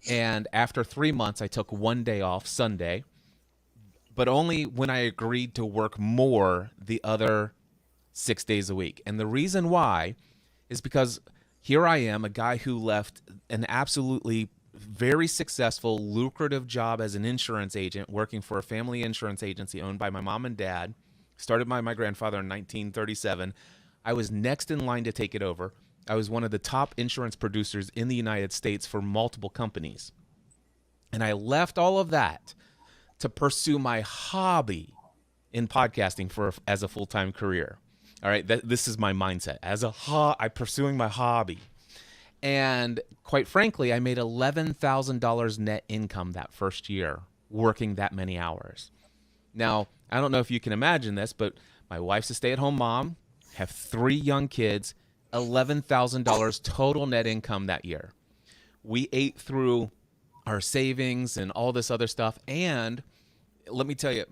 And after 3 months, I took one day off, Sunday. but only when I agreed to work more the other 6 days a week. And the reason why is because here I am, a guy who left an absolutely very successful, lucrative job as an insurance agent, working for a family insurance agency owned by my mom and dad, started by my grandfather in 1937. I was next in line to take it over. I was one of the top insurance producers in the United States for multiple companies. And I left all of that to pursue my hobby in podcasting as a full-time career. All right, this is my mindset. I'm pursuing my hobby. And quite frankly, I made $11,000 net income that first year working that many hours. Now, I don't know if you can imagine this, but my wife's a stay-at-home mom, have 3 young kids, $11,000 total net income that year. We ate through our savings and all this other stuff. And let me tell you,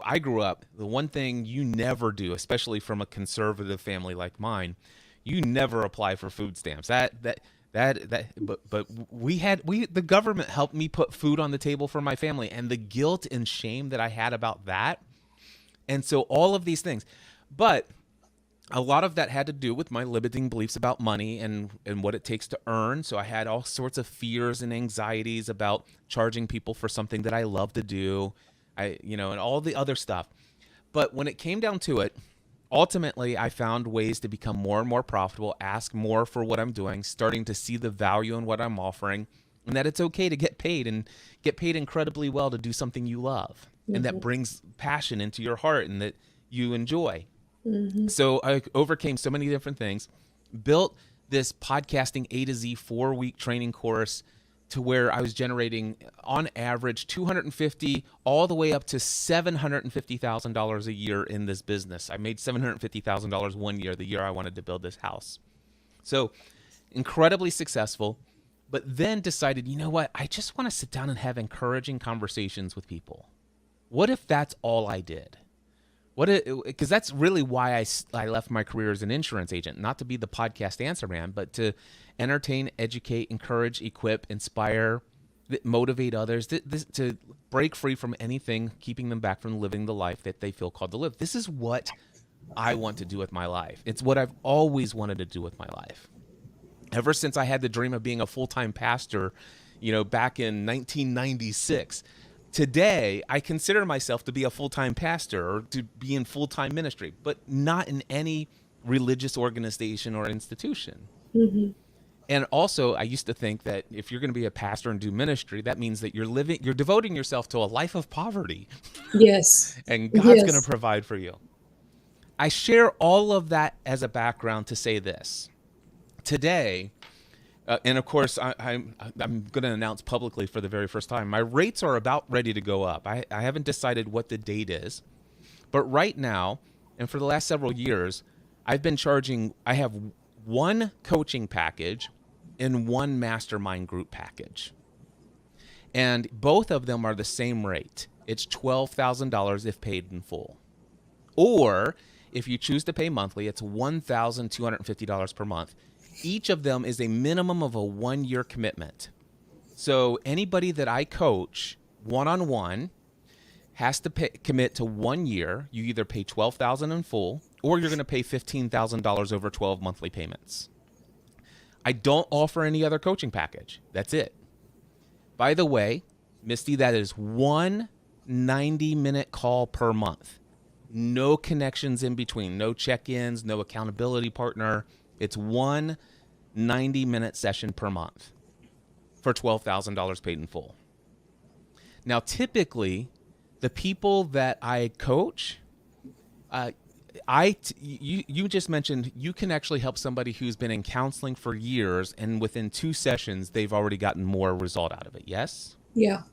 I grew up, the one thing you never do, especially from a conservative family like mine, you never apply for food stamps. But the government helped me put food on the table for my family, and the guilt and shame that I had about that. And so all of these things, but a lot of that had to do with my limiting beliefs about money and what it takes to earn. So I had all sorts of fears and anxieties about charging people for something that I love to do, and all the other stuff. But when it came down to it, ultimately, I found ways to become more and more profitable, ask more for what I'm doing, starting to see the value in what I'm offering, and that it's okay to get paid and get paid incredibly well to do something you love, and that brings passion into your heart and that you enjoy. So I overcame so many different things, built this podcasting A to Z 4-week training course to where I was generating on average $250 all the way up to $750,000 a year in this business. I made $750,000 one year, the year I wanted to build this house. So incredibly successful, but then decided, you know what? I just want to sit down and have encouraging conversations with people. What if that's all I did? Because that's really why I left my career as an insurance agent, not to be the podcast answer man, but to entertain, educate, encourage, equip, inspire, motivate others, to break free from anything keeping them back from living the life that they feel called to live. This is what I want to do with my life. It's what I've always wanted to do with my life. Ever since I had the dream of being a full-time pastor, back in 1996. Today, I consider myself to be a full-time pastor or to be in full-time ministry, but not in any religious organization or institution. And also, I used to think that if you're going to be a pastor and do ministry, that means that you're devoting yourself to a life of poverty. Yes. And God's going to provide for you. I share all of that as a background to say this. Today, and of course, I'm going to announce publicly for the very first time, my rates are about ready to go up. I haven't decided what the date is, but right now, and for the last several years, I've been charging, I have one coaching package and one mastermind group package. And both of them are the same rate. It's $12,000 if paid in full. Or if you choose to pay monthly, it's $1,250 per month. Each of them is a minimum of a 1-year commitment. So anybody that I coach one-on-one has to commit to 1 year. You either pay $12,000 in full, or you're going to pay $15,000 over 12 monthly payments. I don't offer any other coaching package. That's it. By the way, Misty, that is one 90-minute call per month. No connections in between, no check-ins, no accountability partner. It's one 90-minute session per month for $12,000 paid in full. Now, typically, the people that I coach, you just mentioned you can actually help somebody who's been in counseling for years, and within 2 sessions, they've already gotten more result out of it. Yes? Yeah.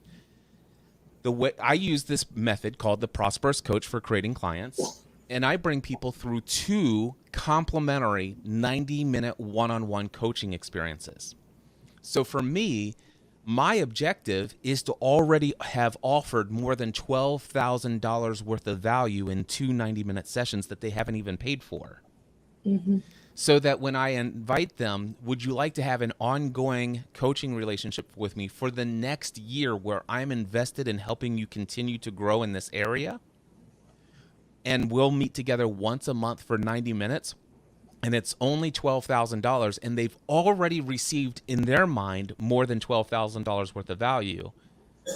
The way I use this method called the Prosperous Coach for creating clients, and I bring people through 2 complementary 90-minute one-on-one coaching experiences. So for me, my objective is to already have offered more than $12,000 worth of value in 2 90-minute sessions that they haven't even paid for. so that when I invite them, would you like to have an ongoing coaching relationship with me for the next year where I'm invested in helping you continue to grow in this area? And we'll meet together once a month for 90 minutes. And it's only $12,000. And they've already received in their mind more than $12,000 worth of value.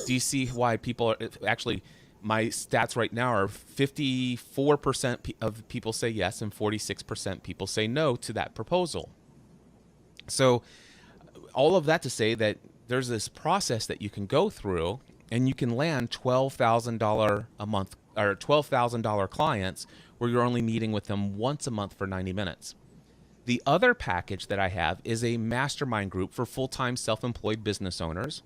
Do you see why people are actually, my stats right now are 54% of people say yes and 46% people say no to that proposal. So all of that to say that there's this process that you can go through and you can land $12,000 a month or $12,000 clients where you're only meeting with them once a month for 90 minutes. The other package that I have is a mastermind group for full-time self-employed business owners.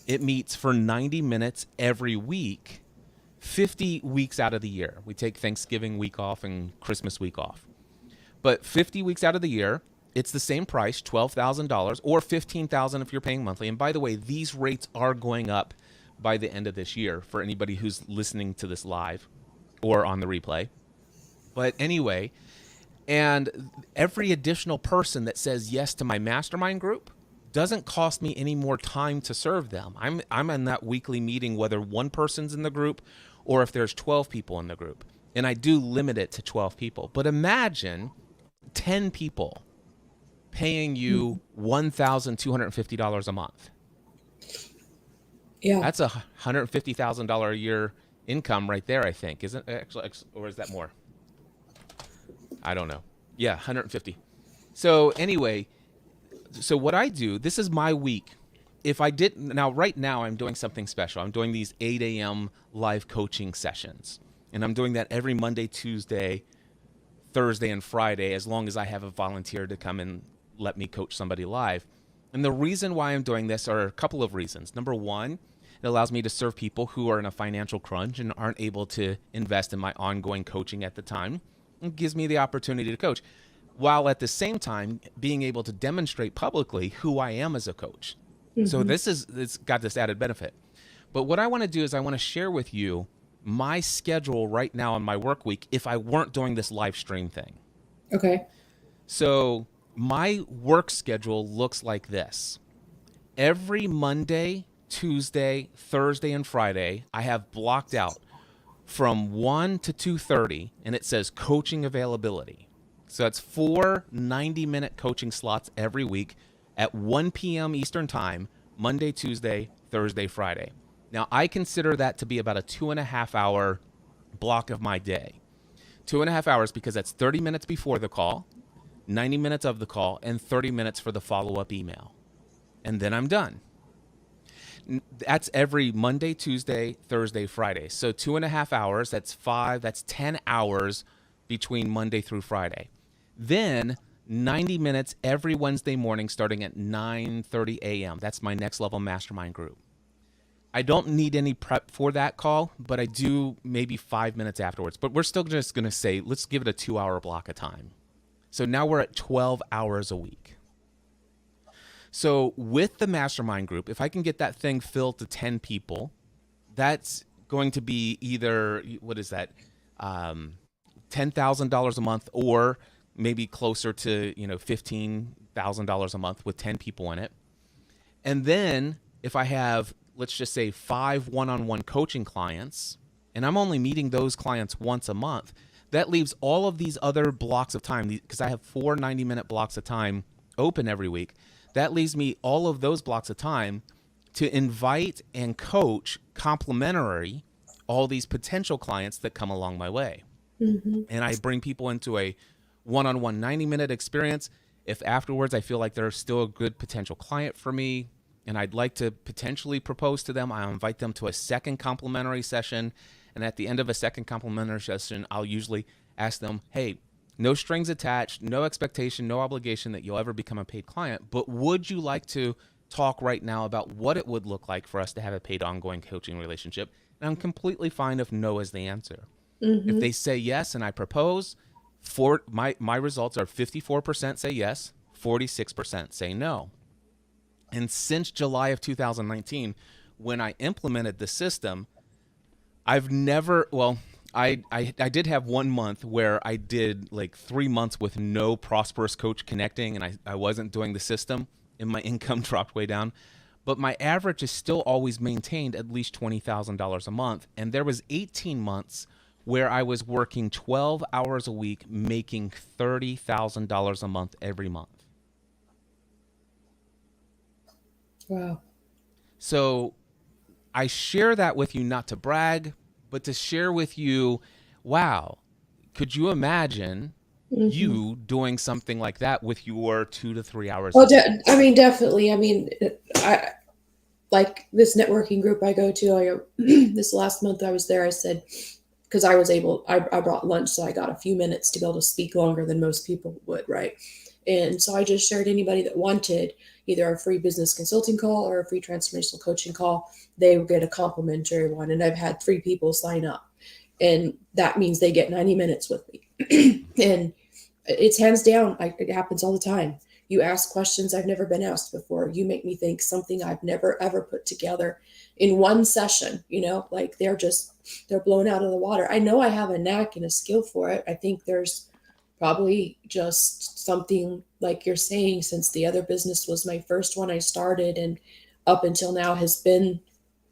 It meets for 90 minutes every week, 50 weeks out of the year. We take Thanksgiving week off and Christmas week off. But 50 weeks out of the year, it's the same price, $12,000 or $15,000 if you're paying monthly. And by the way, these rates are going up by the end of this year for anybody who's listening to this live or on the replay. But anyway, and every additional person that says yes to my mastermind group doesn't cost me any more time to serve them. I'm in that weekly meeting, whether one person's in the group or if there's 12 people in the group. And I do limit it to 12 people. But imagine 10 people paying you $1,250 a month. Yeah. That's $150,000 a year income right there, I think. Isn't it actually, or is that more? I don't know. Yeah, 150. So anyway, so what I do, this is my week. If I didn't, now right now I'm doing something special. I'm doing these 8 a.m. live coaching sessions. And I'm doing that every Monday, Tuesday, Thursday, and Friday, as long as I have a volunteer to come and let me coach somebody live. And the reason why I'm doing this are a couple of reasons. Number one, it allows me to serve people who are in a financial crunch and aren't able to invest in my ongoing coaching at the time. It gives me the opportunity to coach, while at the same time being able to demonstrate publicly who I am as a coach. Mm-hmm. So it's got this added benefit. But what I want to do is I want to share with you my schedule right now on my work week if I weren't doing this live stream thing. Okay. So my work schedule looks like this. Every Monday, Tuesday, Thursday, and Friday, I have blocked out from 1 to 2:30, and it says coaching availability. So that's 4 90-minute coaching slots every week at 1 p.m. Eastern Time, Monday, Tuesday, Thursday, Friday. Now, I consider that to be about a 2.5-hour block of my day. 2.5 hours because that's 30 minutes before the call, 90 minutes of the call, and 30 minutes for the follow-up email. And then I'm done. That's every Monday, Tuesday, Thursday, Friday. So 2.5 hours, that's 10 hours between Monday through Friday. Then 90 minutes every Wednesday morning starting at 9:30 a.m. That's my next level mastermind group. I don't need any prep for that call, but I do maybe 5 minutes afterwards. But we're still just going to say, let's give it a 2-hour block of time. So now we're at 12 hours a week. So with the mastermind group, if I can get that thing filled to 10 people, that's going to be either, what is that, $10,000 a month or maybe closer to, $15,000 a month with 10 people in it. And then if I have, let's just say 5 one-on-one coaching clients, and I'm only meeting those clients once a month, that leaves all of these other blocks of time, because I have 4 90-minute blocks of time open every week. That leaves me all of those blocks of time to invite and coach complimentary all these potential clients that come along my way. Mm-hmm. And I bring people into a one-on-one 90-minute experience. If afterwards I feel like they're still a good potential client for me and I'd like to potentially propose to them, I'll invite them to a second complimentary session. And at the end of a second complimentary session, I'll usually ask them, hey, no strings attached, no expectation, no obligation that you'll ever become a paid client, but would you like to talk right now about what it would look like for us to have a paid ongoing coaching relationship? And I'm completely fine if no is the answer. Mm-hmm. If they say yes and I propose, my results are 54% say yes, 46% say no. And since July of 2019, when I implemented the system, I've I did have 1 month where I did like 3 months with no prosperous coach connecting, and I wasn't doing the system, and my income dropped way down. But my average is still always maintained at least $20,000 a month. And there was 18 months where I was working 12 hours a week, making $30,000 a month every month. Wow. So I share that with you not to brag, but to share with you, wow, could you imagine you doing something like that with your 2 to 3 hours? Well, I mean, definitely. I mean, I like this networking group I go to. This last month I was there. I said, because I brought lunch, so I got a few minutes to be able to speak longer than most people would, right? And so I just shared anybody that wanted either a free business consulting call or a free transformational coaching call, they would get a complimentary one. And I've had 3 people sign up, and that means they get 90 minutes with me. And it's hands down, it happens all the time. You ask questions I've never been asked before. You make me think something I've never, ever put together in one session, like they're blown out of the water. I know I have a knack and a skill for it. I think there's probably just something like you're saying, since the other business was my first one I started and up until now has been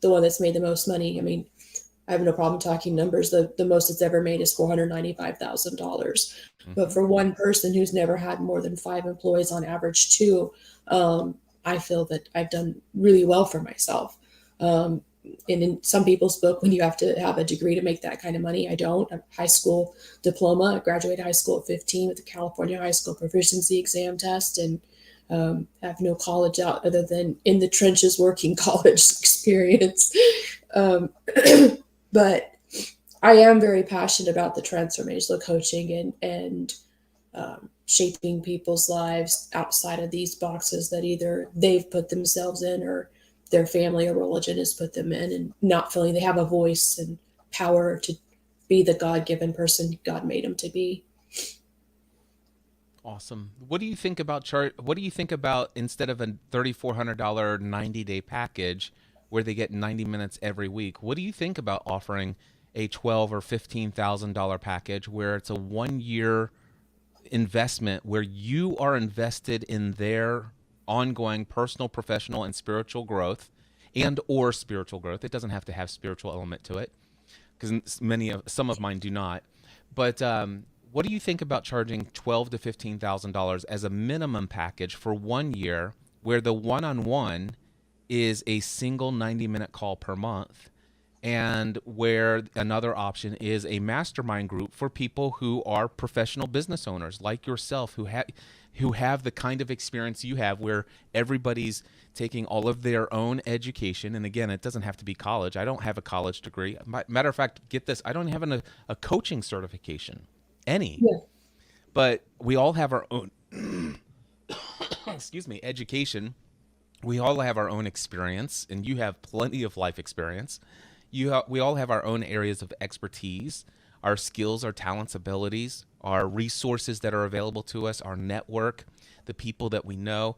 the one that's made the most money. I mean, I have no problem talking numbers. The most it's ever made is $495,000. But for one person who's never had more than 5 employees, on average 2, I feel that I've done really well for myself. And in some people's book, when you have to have a degree to make that kind of money, I don't. I have a high school diploma. I graduated high school at 15 with the California High School Proficiency Exam test, and have no college out other than in the trenches working college experience. But I am very passionate about the transformational coaching and shaping people's lives outside of these boxes that either they've put themselves in or their family or religion has put them in, and not feeling they have a voice and power to be the God-given person God made them to be. Awesome. What do you think about What do you think about, instead of a $3,400 90-day package where they get 90 minutes every week, what do you think about offering a $12,000 or $15,000 package where it's a 1-year investment where you are invested in their ongoing personal, professional, and spiritual growth, and or spiritual growth? It doesn't have to have spiritual element to it, because some of mine do not. But what do you think about charging $12,000 to $15,000 as a minimum package for 1 year, where the one-on-one is a single 90-minute call per month, and where another option is a mastermind group for people who are professional business owners like yourself, who have the kind of experience you have, where everybody's taking all of their own education. And again, it doesn't have to be college. I don't have a college degree. Matter of fact, get this, I don't have a coaching certification, any. Yeah. But we all have our own excuse me, education. We all have our own experience, and you have plenty of life experience. We all have our own areas of expertise, our skills, our talents, abilities, our resources that are available to us, our network, the people that we know.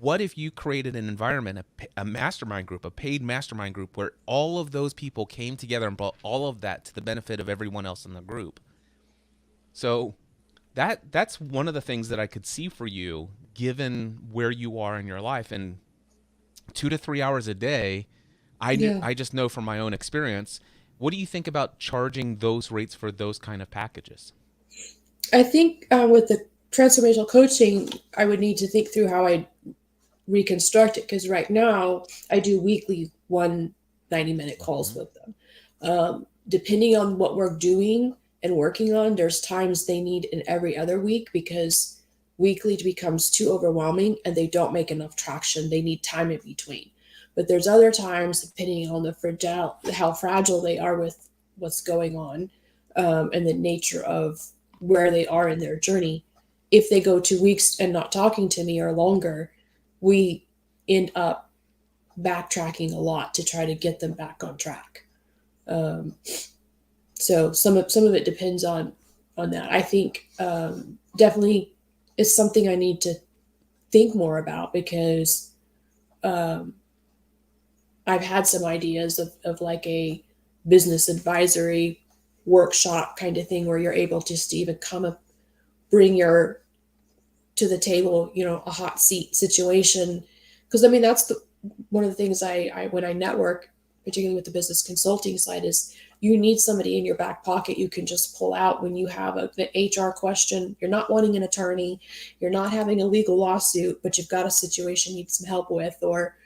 What if you created an environment, a mastermind group, a paid mastermind group, where all of those people came together and brought all of that to the benefit of everyone else in the group? So that's one of the things that I could see for you, given where you are in your life. And 2 to 3 hours a day, I just know from my own experience. What do you think about charging those rates for those kind of packages? I think with the transformational coaching, I would need to think through how I reconstruct it, because right now I do weekly 90-minute calls with them. Depending on what we're doing and working on, there's times they need an every other week, because weekly becomes too overwhelming and they don't make enough traction. They need time in between. But there's other times, depending on how fragile they are with what's going on, and the nature of where they are in their journey. If they go 2 weeks and not talking to me or longer, we end up backtracking a lot to try to get them back on track. So some of it depends on that. I think definitely it's something I need to think more about, because I've had some ideas of like a business advisory workshop kind of thing where you're able just to even come up, bring your to the table, a hot seat situation. Because I mean, that's one of the things I when I network, particularly with the business consulting side, is you need somebody in your back pocket you can just pull out when you have an HR question. You're not wanting an attorney, you're not having a legal lawsuit, but you've got a situation you need some help with, or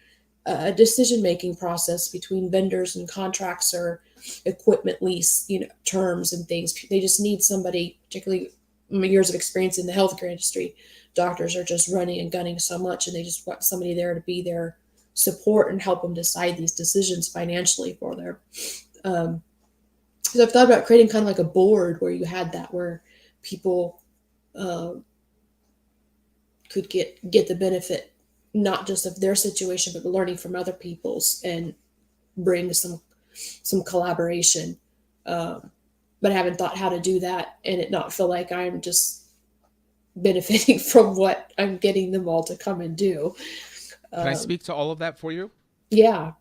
a decision-making process between vendors and contracts or equipment lease, terms and things. They just need somebody, particularly years of experience in the healthcare industry. Doctors are just running and gunning so much, and they just want somebody there to be their support and help them decide these decisions financially for their. Because I've thought about creating kind of like a board where you had that, where people could get the benefit not just of their situation, but learning from other people's, and bring some collaboration. But I haven't thought how to do that and it not feel like I'm just benefiting from what I'm getting them all to come and do. Can I speak to all of that for you? Yeah.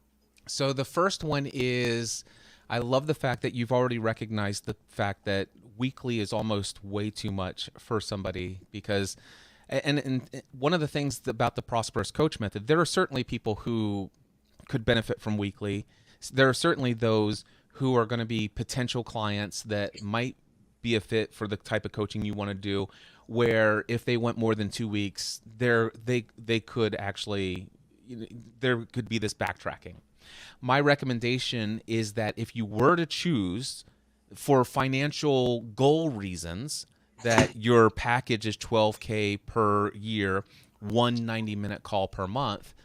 So the first one is, I love the fact that you've already recognized the fact that weekly is almost way too much for somebody, because and one of the things about the Prosperous Coach method, there are certainly people who could benefit from weekly. There are certainly those who are going to be potential clients that might be a fit for the type of coaching you want to do, where if they went more than 2 weeks, they could actually, there could be this backtracking. My recommendation is that if you were to choose for financial goal reasons that your package is $12K per year, one 90-minute call per month,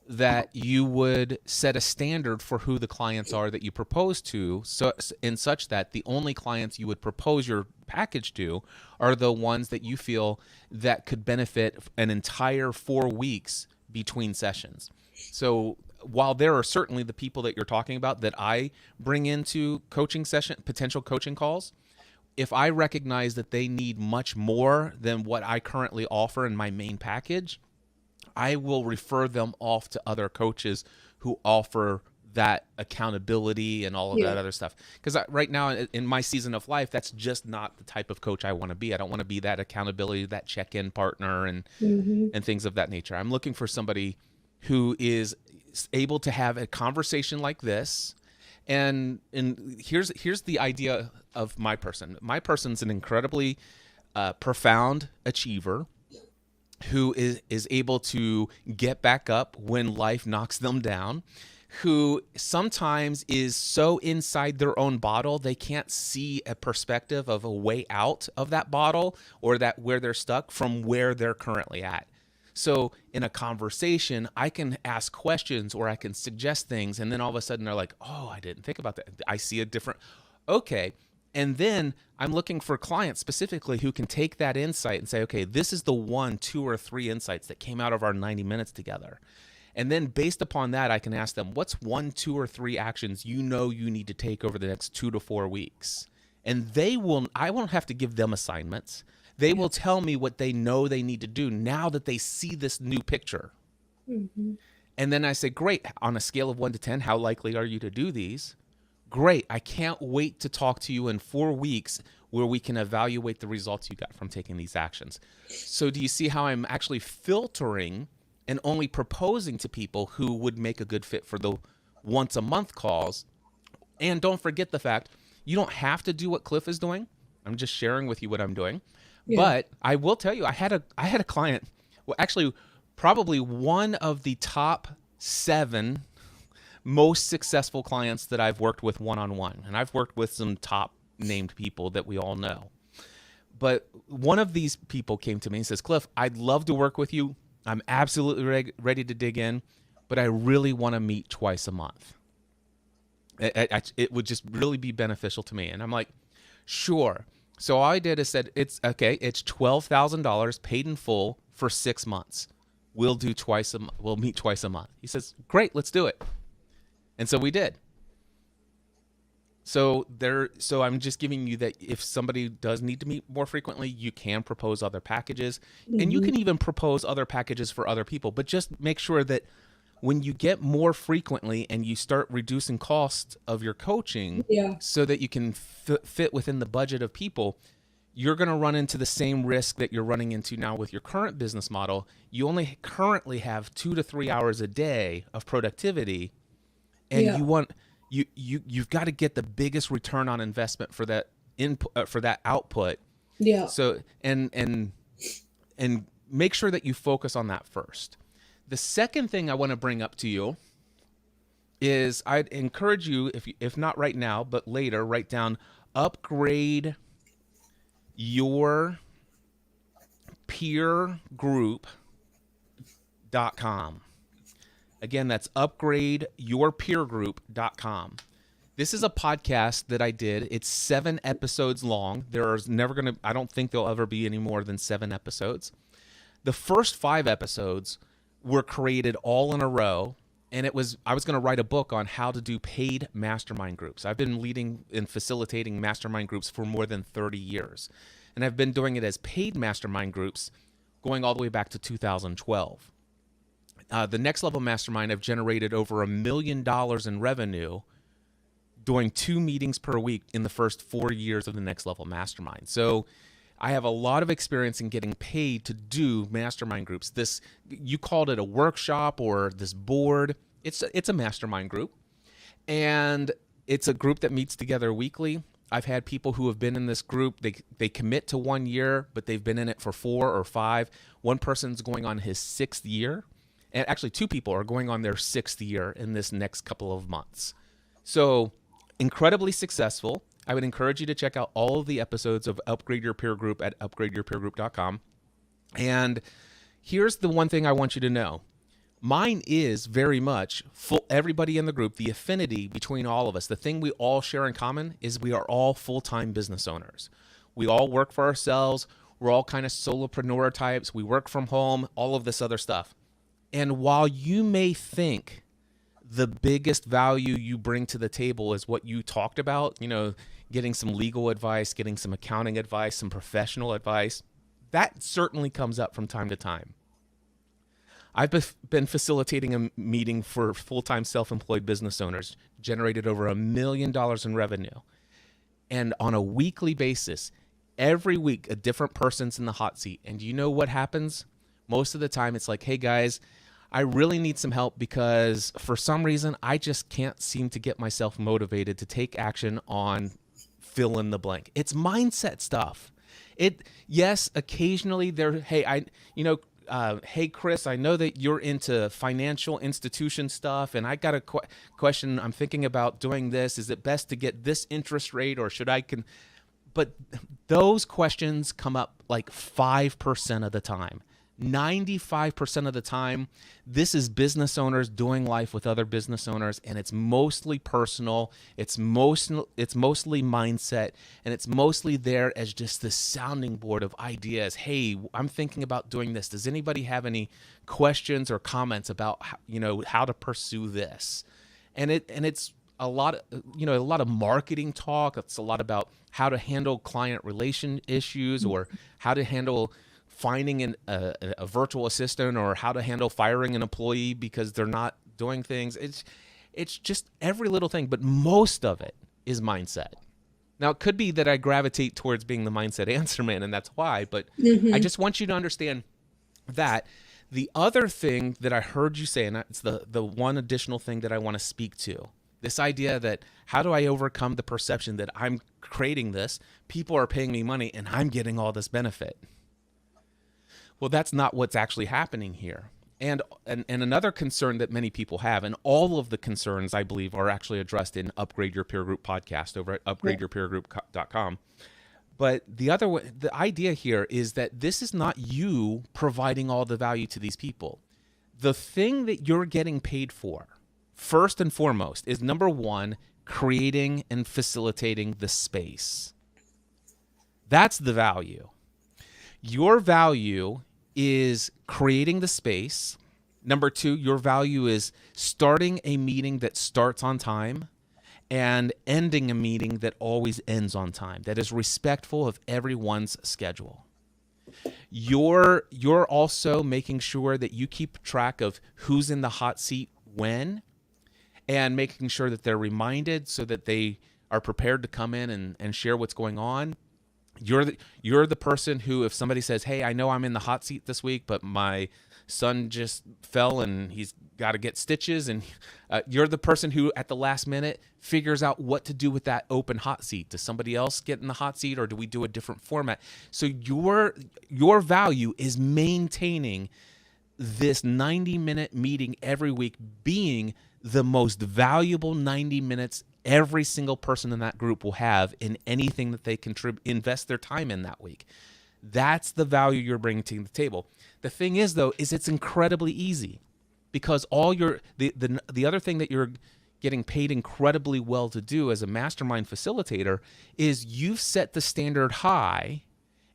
that you would set a standard for who the clients are that you propose to, so in such that the only clients you would propose your package to are the ones that you feel that could benefit an entire 4 weeks between sessions. So while there are certainly the people that you're talking about that I bring into coaching session, potential coaching calls, if I recognize that they need much more than what I currently offer in my main package, I will refer them off to other coaches who offer that accountability and all of that other stuff. Because right now in my season of life, that's just not the type of coach I want to be. I don't want to be that accountability, that check-in partner, and things of that nature. I'm looking for somebody who is able to have a conversation like this. And here's the idea of my person. My person's an incredibly profound achiever who is able to get back up when life knocks them down, who sometimes is so inside their own bottle they can't see a perspective of a way out of that bottle, or that where they're stuck from where they're currently at. So in a conversation, I can ask questions or I can suggest things, and then all of a sudden they're like, oh, I didn't think about that. I see a different, okay. And then I'm looking for clients specifically who can take that insight and say, okay, this is the 1, 2, or 3 insights that came out of our 90 minutes together. And then based upon that, I can ask them, what's 1, 2, or 3 actions you need to take over the next 2 to 4 weeks? And I won't have to give them assignments. They will tell me what they know they need to do now that they see this new picture. Mm-hmm. And then I say, great, on a scale of 1 to 10, how likely are you to do these? Great, I can't wait to talk to you in 4 weeks where we can evaluate the results you got from taking these actions. So do you see how I'm actually filtering and only proposing to people who would make a good fit for the once a month calls? And don't forget the fact, you don't have to do what Cliff is doing. I'm just sharing with you what I'm doing. Yeah. But I will tell you, I had a client, well, actually probably one of the top 7 most successful clients that I've worked with one-on-one. And I've worked with some top named people that we all know. But one of these people came to me and says, Cliff, I'd love to work with you. I'm absolutely ready to dig in, but I really want to meet twice a month. It would just really be beneficial to me. And I'm like, sure. So all I did is said, it's okay. It's $12,000 paid in full for 6 months. We'll meet twice a month. He says, great, let's do it. And so we did. So I'm just giving you that if somebody does need to meet more frequently, you can propose other packages, and you can even propose other packages for other people, but just make sure that when you get more frequently and you start reducing costs of your coaching Yeah. so that you can fit within the budget of people, you're going to run into the same risk that you're running into now with your current business model. You only currently have 2 to 3 hours a day of productivity, and Yeah. you've got to get the biggest return on investment for that input, for that output. Yeah. So and make sure that you focus on that first. The second thing I want to bring up to you is I'd encourage you, if not right now, but later, write down upgrade your peer group.com. Again, that's upgradeyourpeergroup.com. This is a podcast that I did. It's 7 episodes long. I don't think there'll ever be any more than 7 episodes. The first 5 episodes were created all in a row, and I was going to write a book on how to do paid mastermind groups. I've been leading and facilitating mastermind groups for more than 30 years, and I've been doing it as paid mastermind groups going all the way back to 2012. The Next Level Mastermind, I've generated over $1 million in revenue doing 2 meetings per week in the first 4 years of the Next Level Mastermind. So I have a lot of experience in getting paid to do mastermind groups. This, you called it a workshop or this board. It's a mastermind group, and it's a group that meets together weekly. I've had people who have been in this group. They commit to 1 year, but they've been in it for 4 or 5. One person's going on his 6th year, and actually 2 people are going on their 6th year in this next couple of months. So incredibly successful. I would encourage you to check out all of the episodes of Upgrade Your Peer Group at upgradeyourpeergroup.com. And here's the one thing I want you to know. Mine is very much everybody in the group, the affinity between all of us, the thing we all share in common is we are all full-time business owners. We all work for ourselves. We're all kind of solopreneur types. We work from home, all of this other stuff. And while you may think the biggest value you bring to the table is what you talked about, getting some legal advice, getting some accounting advice, some professional advice, that certainly comes up from time to time. I've been facilitating a meeting for full-time self-employed business owners, generated over $1 million in revenue. And on a weekly basis, every week, a different person's in the hot seat. And you know what happens? Most of the time, it's like, hey guys, I really need some help because for some reason, I just can't seem to get myself motivated to take action on fill in the blank. It's mindset stuff. Yes, occasionally hey Chris, I know that you're into financial institution stuff, and I got a question. I'm thinking about doing this. Is it best to get this interest rate, or should I But those questions come up like 5% of the time. 95% of the time, this is business owners doing life with other business owners, and it's mostly personal. It's mostly mindset, and it's mostly there as just this sounding board of ideas. Hey, I'm thinking about doing this. Does anybody have any questions or comments about how to pursue this? And it's a lot of marketing talk. It's a lot about how to handle client relation issues, or how to handle finding a virtual assistant, or how to handle firing an employee because they're not doing things. It's just every little thing, but most of it is mindset. Now, it could be that I gravitate towards being the mindset answer man, and that's why, but I just want you to understand that. The other thing that I heard you say, and it's the one additional thing that I want to speak to, this idea that how do I overcome the perception that I'm creating this, people are paying me money, and I'm getting all this benefit. Well, that's not what's actually happening here. And another concern that many people have, and all of the concerns, I believe, are actually addressed in Upgrade Your Peer Group podcast over at upgradeyourpeergroup.com. But the idea here is that this is not you providing all the value to these people. The thing that you're getting paid for, first and foremost, is number 1, creating and facilitating the space. That's the value. Your value is creating the space. Number 2, your value is starting a meeting that starts on time and ending a meeting that always ends on time, that is respectful of everyone's schedule. You're also making sure that you keep track of who's in the hot seat when, and making sure that they're reminded so that they are prepared to come in and share what's going on. You're the person who, if somebody says, hey, I know I'm in the hot seat this week, but my son just fell and he's got to get stitches, and you're the person who at the last minute figures out what to do with that open hot seat. Does somebody else get in the hot seat, or do we do a different format? So your value is maintaining this 90-minute meeting every week being the most valuable 90 minutes every single person in that group will have in anything that they invest their time in that week. That's the value you're bringing to the table. The thing is, though, is it's incredibly easy, because the other thing that you're getting paid incredibly well to do as a mastermind facilitator is you've set the standard high,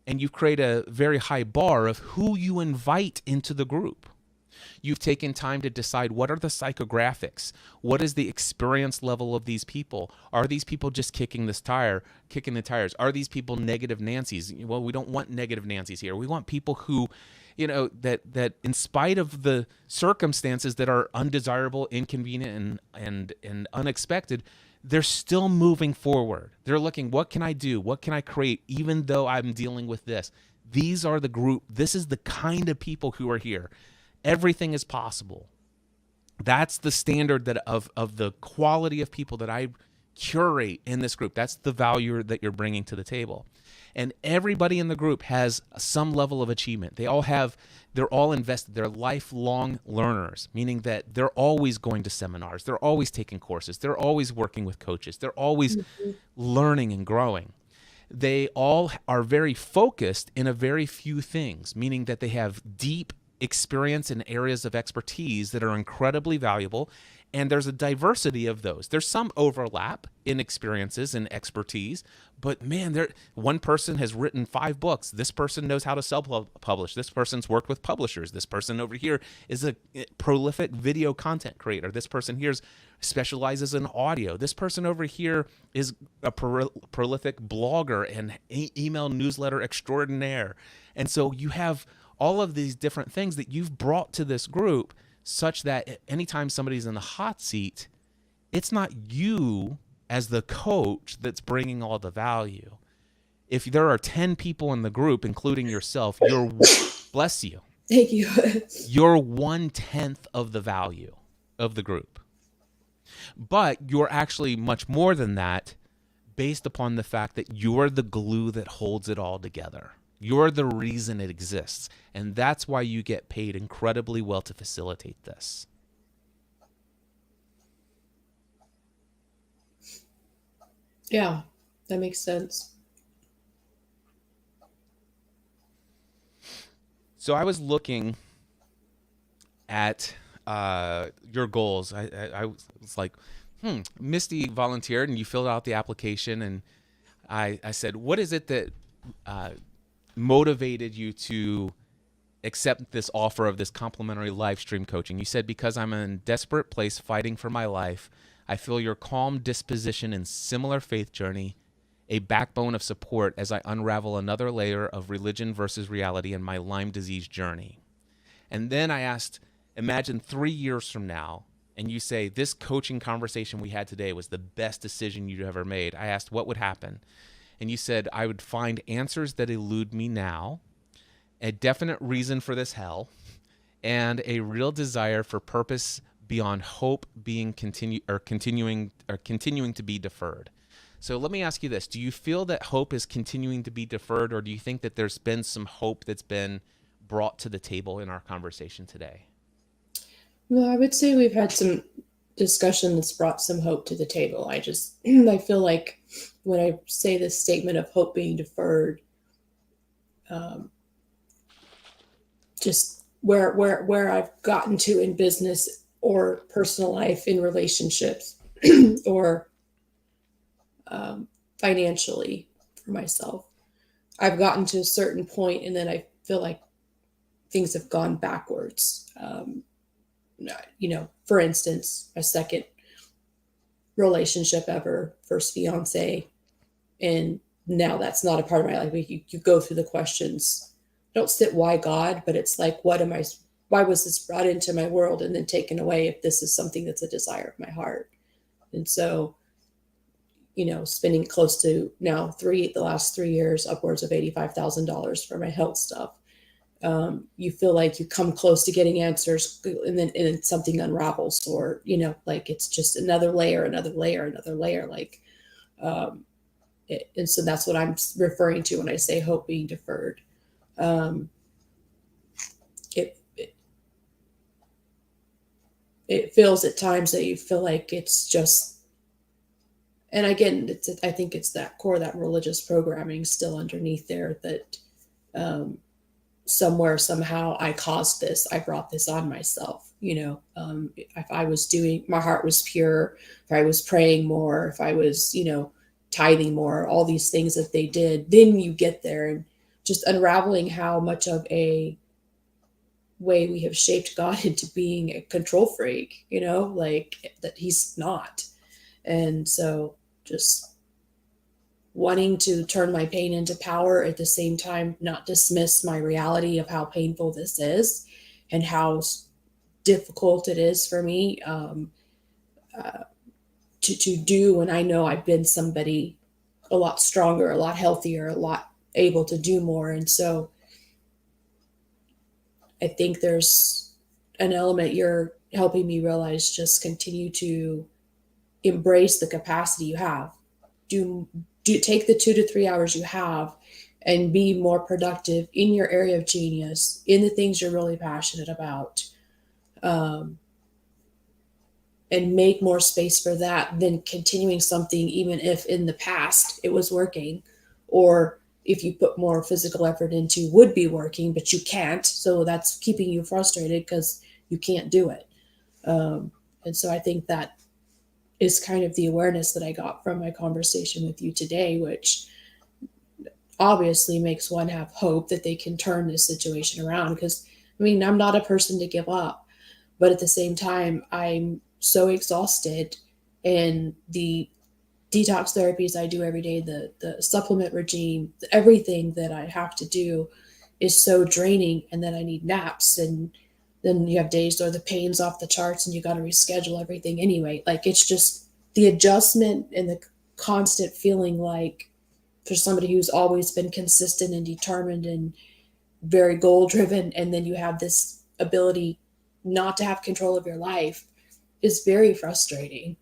and you've created a very high bar of who you invite into the group. You've taken time to decide, what are the psychographics? What is the experience level of these people? Are these people just kicking the tires? Are these people negative Nancy's? Well, we don't want negative Nancy's here. We want people who, that in spite of the circumstances that are undesirable, inconvenient, and unexpected, they're still moving forward. They're looking, what can I do? What can I create, even though I'm dealing with this? These are the group. This is the kind of people who are here. Everything is possible. That's the standard of the quality of people that I curate in this group. That's the value that you're bringing to the table. And everybody in the group has some level of achievement. They're all invested. They're lifelong learners, meaning that they're always going to seminars. They're always taking courses. They're always working with coaches. They're always learning and growing. They all are very focused in a very few things, meaning that they have deep experience in areas of expertise that are incredibly valuable, and there's a diversity of those. There's some overlap in experiences and expertise, but man, one person has written 5 books. This person knows how to self-publish. This person's worked with publishers. This person over here is a prolific video content creator. This person here specializes in audio. This person over here is a prolific blogger and email newsletter extraordinaire. And so you have all of these different things that you've brought to this group, such that anytime somebody's in the hot seat, it's not you as the coach that's bringing all the value. If there are 10 people in the group, including yourself, bless you. Thank you. You're 1/10 of the value of the group. But you're actually much more than that, based upon the fact that you're the glue that holds it all together. You're the reason it exists. And that's why you get paid incredibly well to facilitate this. Yeah, that makes sense. So I was looking at your goals. I was like, Misty volunteered and you filled out the application. And I said, what is it that motivated you to accept this offer of this complimentary live stream coaching? You said, because I'm in a desperate place fighting for my life. I feel your calm disposition and similar faith journey, a backbone of support as I unravel another layer of religion versus reality in my Lyme disease journey. And then I asked, imagine 3 years from now, and you say, this coaching conversation we had today was the best decision you'd ever made. I asked, what would happen? And you said, I would find answers that elude me now, a definite reason for this hell, and a real desire for purpose beyond hope being continuing to be deferred. So let me ask you this. Do you feel that hope is continuing to be deferred, or do you think that there's been some hope that's been brought to the table in our conversation today? Well, I would say we've had some discussion that's brought some hope to the table. I feel like when I say this statement of hope being deferred, just where I've gotten to in business or personal life, in relationships, or financially for myself, I've gotten to a certain point, and then I feel like things have gone backwards. For instance, my second relationship ever, first fiance, and now that's not a part of my life. You go through the questions don't sit why God, but it's like, why was this brought into my world and then taken away if this is something that's a desire of my heart? And so, spending close to now the last 3 years, upwards of $85,000 for my health stuff. You feel like you come close to getting answers, and then something unravels, or like it's just another layer, like, and so that's what I'm referring to when I say hope being deferred. It, it it feels at times that you feel like it's just, and again, I think it's that core, that religious programming still underneath there, that somewhere, somehow I caused this, I brought this on myself. If I was my heart was pure, if I was praying more, if I was, tithing more, all these things that they did, then you get there, and just unraveling how much of a way we have shaped God into being a control freak, like that he's not. And so just wanting to turn my pain into power, at the same time not dismiss my reality of how painful this is and how difficult it is for me to do when I know I've been somebody a lot stronger, a lot healthier, a lot able to do more. And so I think there's an element you're helping me realize: just continue to embrace the capacity you have. Do take the 2 to 3 hours you have and be more productive in your area of genius, in the things you're really passionate about, and make more space for that than continuing something, even if in the past it was working, or if you put more physical effort into, would be working, but you can't. So that's keeping you frustrated because you can't do it. And so I think that is kind of the awareness that I got from my conversation with you today, which obviously makes one have hope that they can turn this situation around. Because, I'm not a person to give up, but at the same time, I'm so exhausted, and the detox therapies I do every day, the supplement regime, everything that I have to do is so draining. And then I need naps, and then you have days where the pain's off the charts and you got to reschedule everything anyway. Like, it's just the adjustment and the constant feeling like, for somebody who's always been consistent and determined and very goal driven, and then you have this ability not to have control of your life, is very frustrating.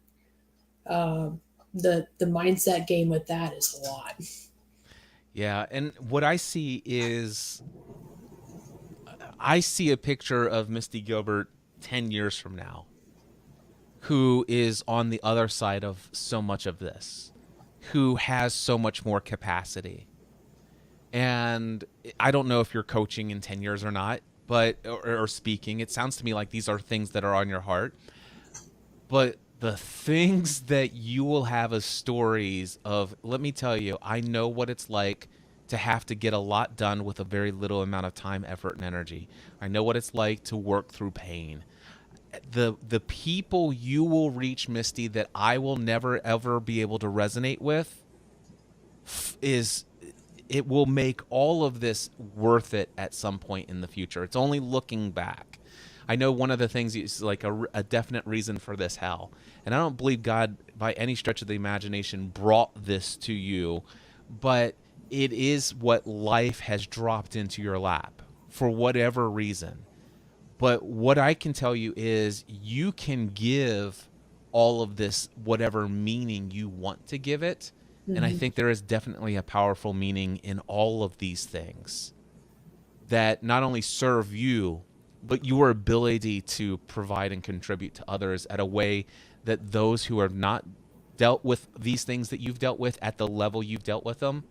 The mindset game with that is a lot. Yeah, and what I see is, I see a picture of Misty Gilbert 10 years from now, who is on the other side of so much of this, who has so much more capacity. And I don't know if you're coaching in 10 years or not, but or speaking. It sounds to me like these are things that are on your heart. But the things that you will have as stories of, let me tell you, I know what it's like to have to get a lot done with a very little amount of time, effort, and energy. I know what it's like to work through pain. The people you will reach, Misty, that I will never ever be able to resonate with, is, it will make all of this worth it at some point in the future. It's only looking back. I know one of the things is like a definite reason for this hell. And I don't believe God by any stretch of the imagination brought this to you, but it is what life has dropped into your lap for whatever reason. But what I can tell you is, you can give all of this whatever meaning you want to give it. Mm-hmm. And I think there is definitely a powerful meaning in all of these things that not only serve you, but your ability to provide and contribute to others at a way that those who have not dealt with these things that you've dealt with at the level you've dealt with them,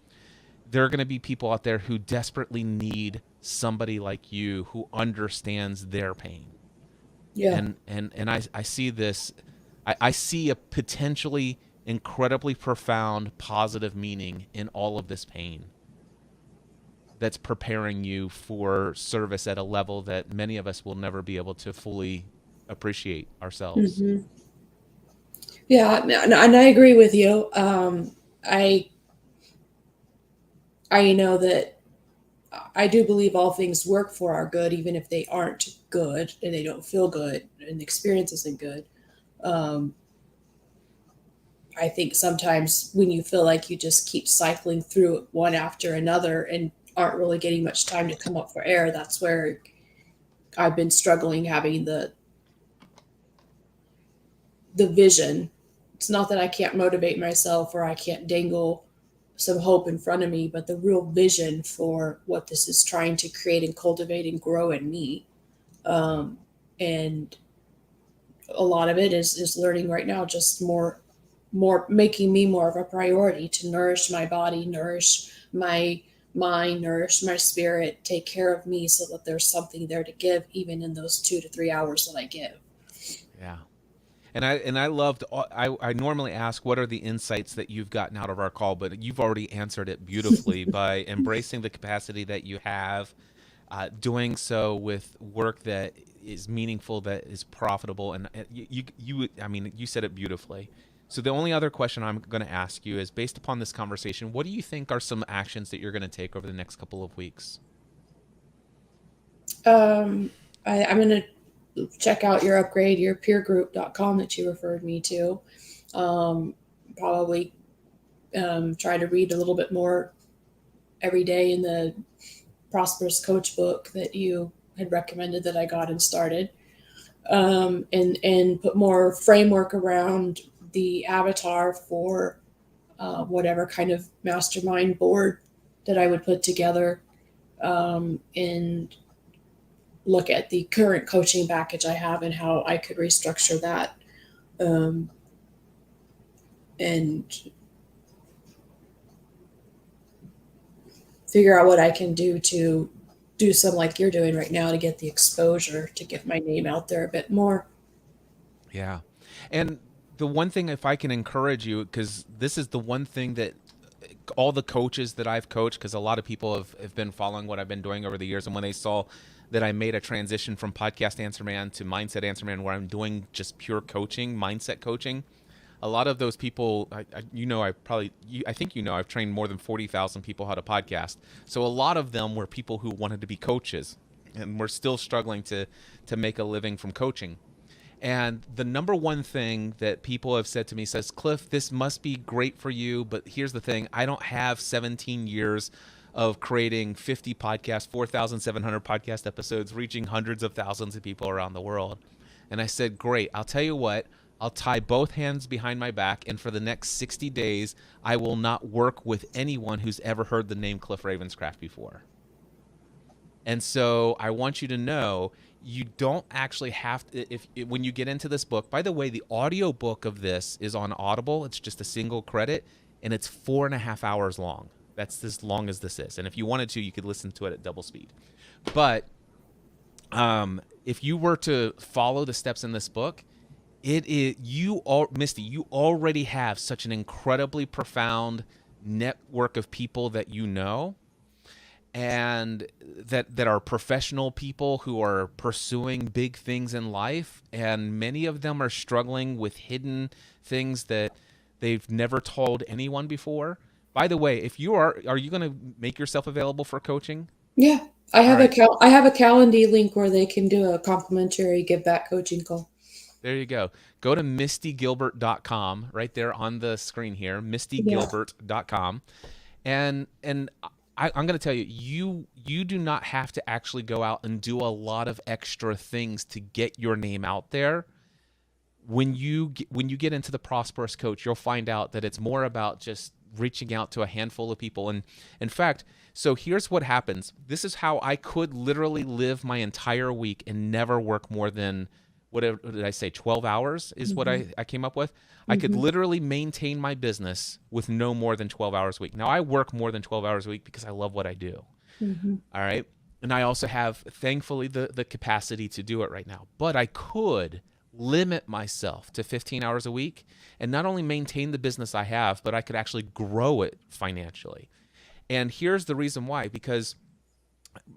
there are going to be people out there who desperately need somebody like you who understands their pain. Yeah. And I see this, I see a potentially incredibly profound positive meaning in all of this pain that's preparing you for service at a level that many of us will never be able to fully appreciate ourselves. Mm-hmm. Yeah, and I agree with you. I know that I do believe all things work for our good, even if they aren't good and they don't feel good and the experience isn't good. Um, I think sometimes when you feel like you just keep cycling through it one after another and aren't really getting much time to come up for air, that's where I've been struggling having the vision. It's not that I can't motivate myself or I can't dangle some hope in front of me, but the real vision for what this is trying to create and cultivate and grow in me. And a lot of it is learning right now, just more making me more of a priority to nourish my body, nourish my mind, nourish my spirit, take care of me so that there's something there to give, even in those 2 to 3 hours that I give. Yeah. And I loved. I normally ask, what are the insights that you've gotten out of our call, but you've already answered it beautifully by embracing the capacity that you have, doing so with work that is meaningful, that is profitable, and I mean, you said it beautifully. So the only other question I'm going to ask you is, based upon this conversation, what do you think are some actions that you're going to take over the next couple of weeks? I'm going to check out your upgrade, your peergroup.com that you referred me to. Probably try to read a little bit more every day in the Prosperous Coach book that you had recommended that I got and started. And put more framework around the avatar for whatever kind of mastermind board that I would put together, and look at the current coaching package I have and how I could restructure that, and figure out what I can do to do some like you're doing right now to get the exposure, to get my name out there a bit more. Yeah. And the one thing, if I can encourage you, because this is the one thing that all the coaches that I've coached, because a lot of people have been following what I've been doing over the years, and when they saw that I made a transition from Podcast Answer Man to Mindset Answer Man, where I'm doing just pure coaching, mindset coaching, a lot of those people, I think I've trained more than 40,000 people how to podcast. So a lot of them were people who wanted to be coaches, and we're still struggling to make a living from coaching. And the number one thing that people have said to me says, Cliff, this must be great for you, but here's the thing. I don't have 17 years of creating 50 podcasts, 4,700 podcast episodes, reaching hundreds of thousands of people around the world. And I said, great. I'll tell you what. I'll tie both hands behind my back, and for the next 60 days, I will not work with anyone who's ever heard the name Cliff Ravenscraft before. And so I want you to know, you don't actually have to, when you get into this book, by the way, the audio book of this is on Audible. It's just a single credit, and it's 4.5 hours long. That's as long as this is. And if you wanted to, you could listen to it at double speed. But if you were to follow the steps in this book, Misty, you already have such an incredibly profound network of people that you know, and that are professional people who are pursuing big things in life, and many of them are struggling with hidden things that they've never told anyone before. By the way, if you are you going to make yourself available for coaching? Yeah, I have right. I have a Calendly link where they can do a complimentary give back coaching call. There you go. Go to mistygilbert.com right there on the screen here, mistygilbert.com. And I'm going to tell you, you do not have to actually go out and do a lot of extra things to get your name out there. When you get into the Prosperous Coach, you'll find out that it's more about just reaching out to a handful of people. And in fact, so here's what happens. This is how I could literally live my entire week and never work more than, what did I say, 12 hours is what I came up with. I could literally maintain my business with no more than 12 hours a week. Now, I work more than 12 hours a week because I love what I do. All right. And I also have, thankfully, the capacity to do it right now. But I could limit myself to 15 hours a week and not only maintain the business I have, but I could actually grow it financially. And here's the reason why, because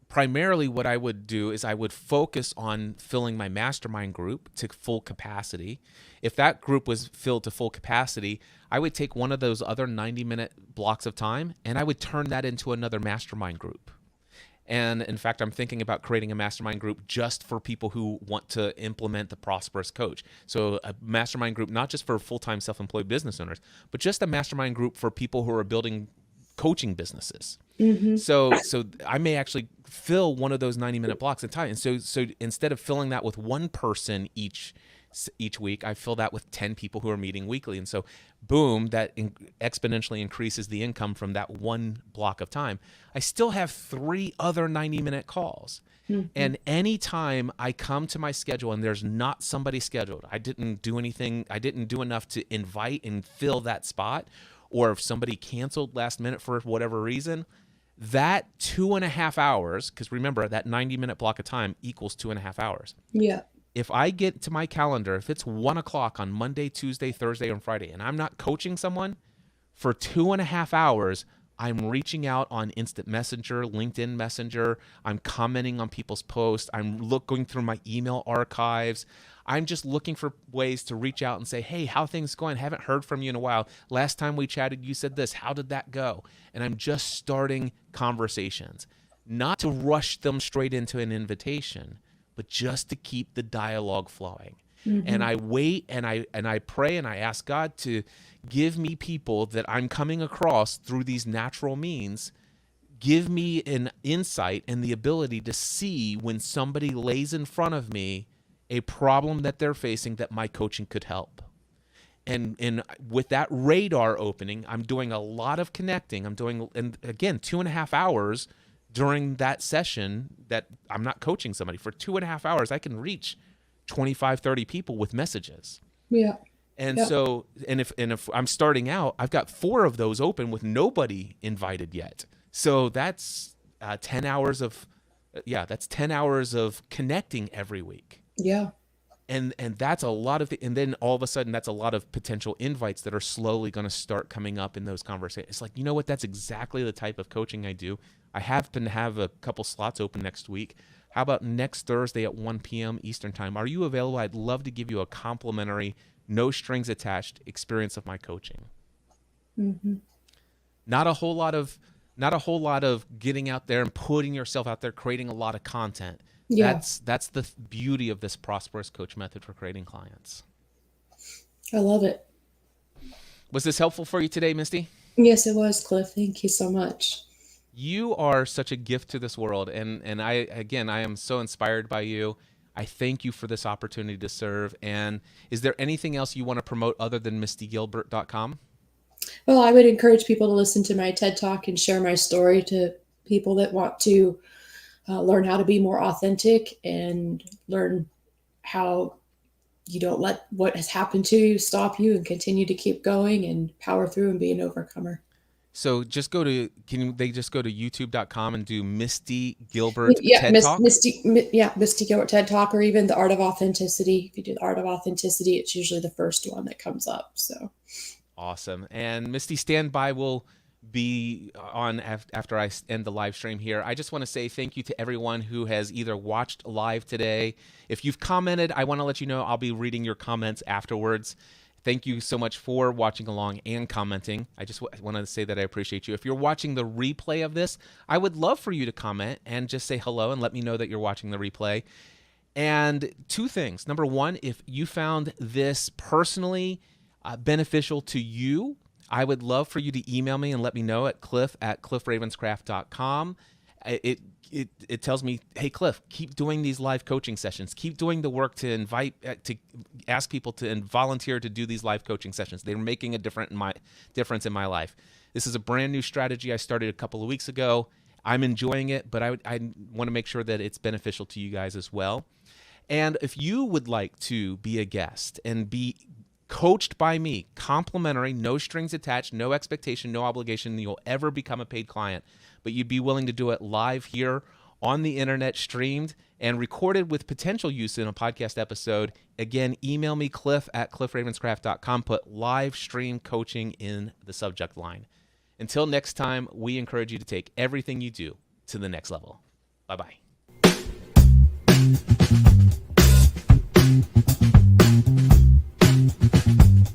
primarily what I would do is I would focus on filling my mastermind group to full capacity. If that group was filled to full capacity, I would take one of those other 90-minute blocks of time and I would turn that into another mastermind group. And in fact, I'm thinking about creating a mastermind group just for people who want to implement the prosperous coach. So a mastermind group, not just for full-time self-employed business owners, but just a mastermind group for people who are building coaching businesses. So I may actually fill one of those 90-minute blocks of time. And so instead of filling that with one person each week, I fill that with 10 people who are meeting weekly. And so boom, that exponentially increases the income from that one block of time. I still have 3 other 90-minute calls. And anytime I come to my schedule and there's not somebody scheduled, I didn't do anything, I didn't do enough to invite and fill that spot, or if somebody canceled last minute for whatever reason, that 2.5 hours, because remember that 90-minute block of time equals 2.5 hours. Yeah. If I get to my calendar, if it's 1 o'clock on Monday, Tuesday, Thursday, and Friday, and I'm not coaching someone for 2.5 hours, I'm reaching out on Instant Messenger, LinkedIn Messenger. I'm commenting on people's posts. I'm looking through my email archives. I'm just looking for ways to reach out and say, hey, how are things going? Haven't heard from you in a while. Last time we chatted, you said this. How did that go? And I'm just starting conversations, not to rush them straight into an invitation, but just to keep the dialogue flowing. And I wait and I pray and I ask God to give me people that I'm coming across through these natural means. Give me an insight and the ability to see when somebody lays in front of me a problem that they're facing that my coaching could help. And with that radar opening, I'm doing a lot of connecting. And again, 2.5 hours during that session that I'm not coaching somebody. For 2.5 hours, I can reach 25, 30 people with messages. Yeah. And so, and if I'm starting out, I've got 4 of those open with nobody invited yet. So that's 10 hours of, that's 10 hours of connecting every week. Yeah. And that's a lot of, and then all of a sudden that's a lot of potential invites that are slowly going to start coming up in those conversations. It's like, you know what? That's exactly the type of coaching I do. I happen to have a couple slots open next week. How about next Thursday at 1 p.m. Eastern time? Are you available? I'd love to give you a complimentary, no strings attached experience of my coaching. Not a whole lot of getting out there and putting yourself out there, creating a lot of content. Yeah. That's the beauty of this prosperous coach method for creating clients. I love it. Was this helpful for you today, Misty? Yes, it was, Cliff. Thank you so much. You are such a gift to this world. And I am so inspired by you. I thank you for this opportunity to serve. And is there anything else you want to promote other than mistygilbert.com? Well, I would encourage people to listen to my TED Talk and share my story to people that want to learn how to be more authentic and learn how you don't let what has happened to you stop you and continue to keep going and power through and be an overcomer. So just can they just go to youtube.com and do Misty Gilbert TED Talk? Misty Gilbert TED Talk, or even the Art of Authenticity. If you do the Art of Authenticity, it's usually the first one that comes up. So awesome. And Misty, standby will be on after I end the live stream here. I just want to say thank you to everyone who has either watched live today. If you've commented, I want to let you know I'll be reading your comments afterwards. Thank you so much for watching along and commenting. I just wanted to say that I appreciate you. If you're watching the replay of this, I would love for you to comment and just say hello and let me know that you're watching the replay. And 2 things. Number 1, if you found this personally beneficial to you, I would love for you to email me and let me know at cliff@cliffravenscraft.com. It tells me, hey, Cliff, keep doing these live coaching sessions. Keep doing the work to ask people to volunteer to do these live coaching sessions. They're making a difference in my life. This is a brand new strategy I started a couple of weeks ago. I'm enjoying it, but I want to make sure that it's beneficial to you guys as well. And if you would like to be a guest and be coached by me, complimentary, no strings attached, no expectation, no obligation, you'll ever become a paid client, but you'd be willing to do it live here on the internet, streamed and recorded with potential use in a podcast episode. Again, email me, cliff@cliffravenscraft.com, put live stream coaching in the subject line. Until next time, we encourage you to take everything you do to the next level. Bye-bye.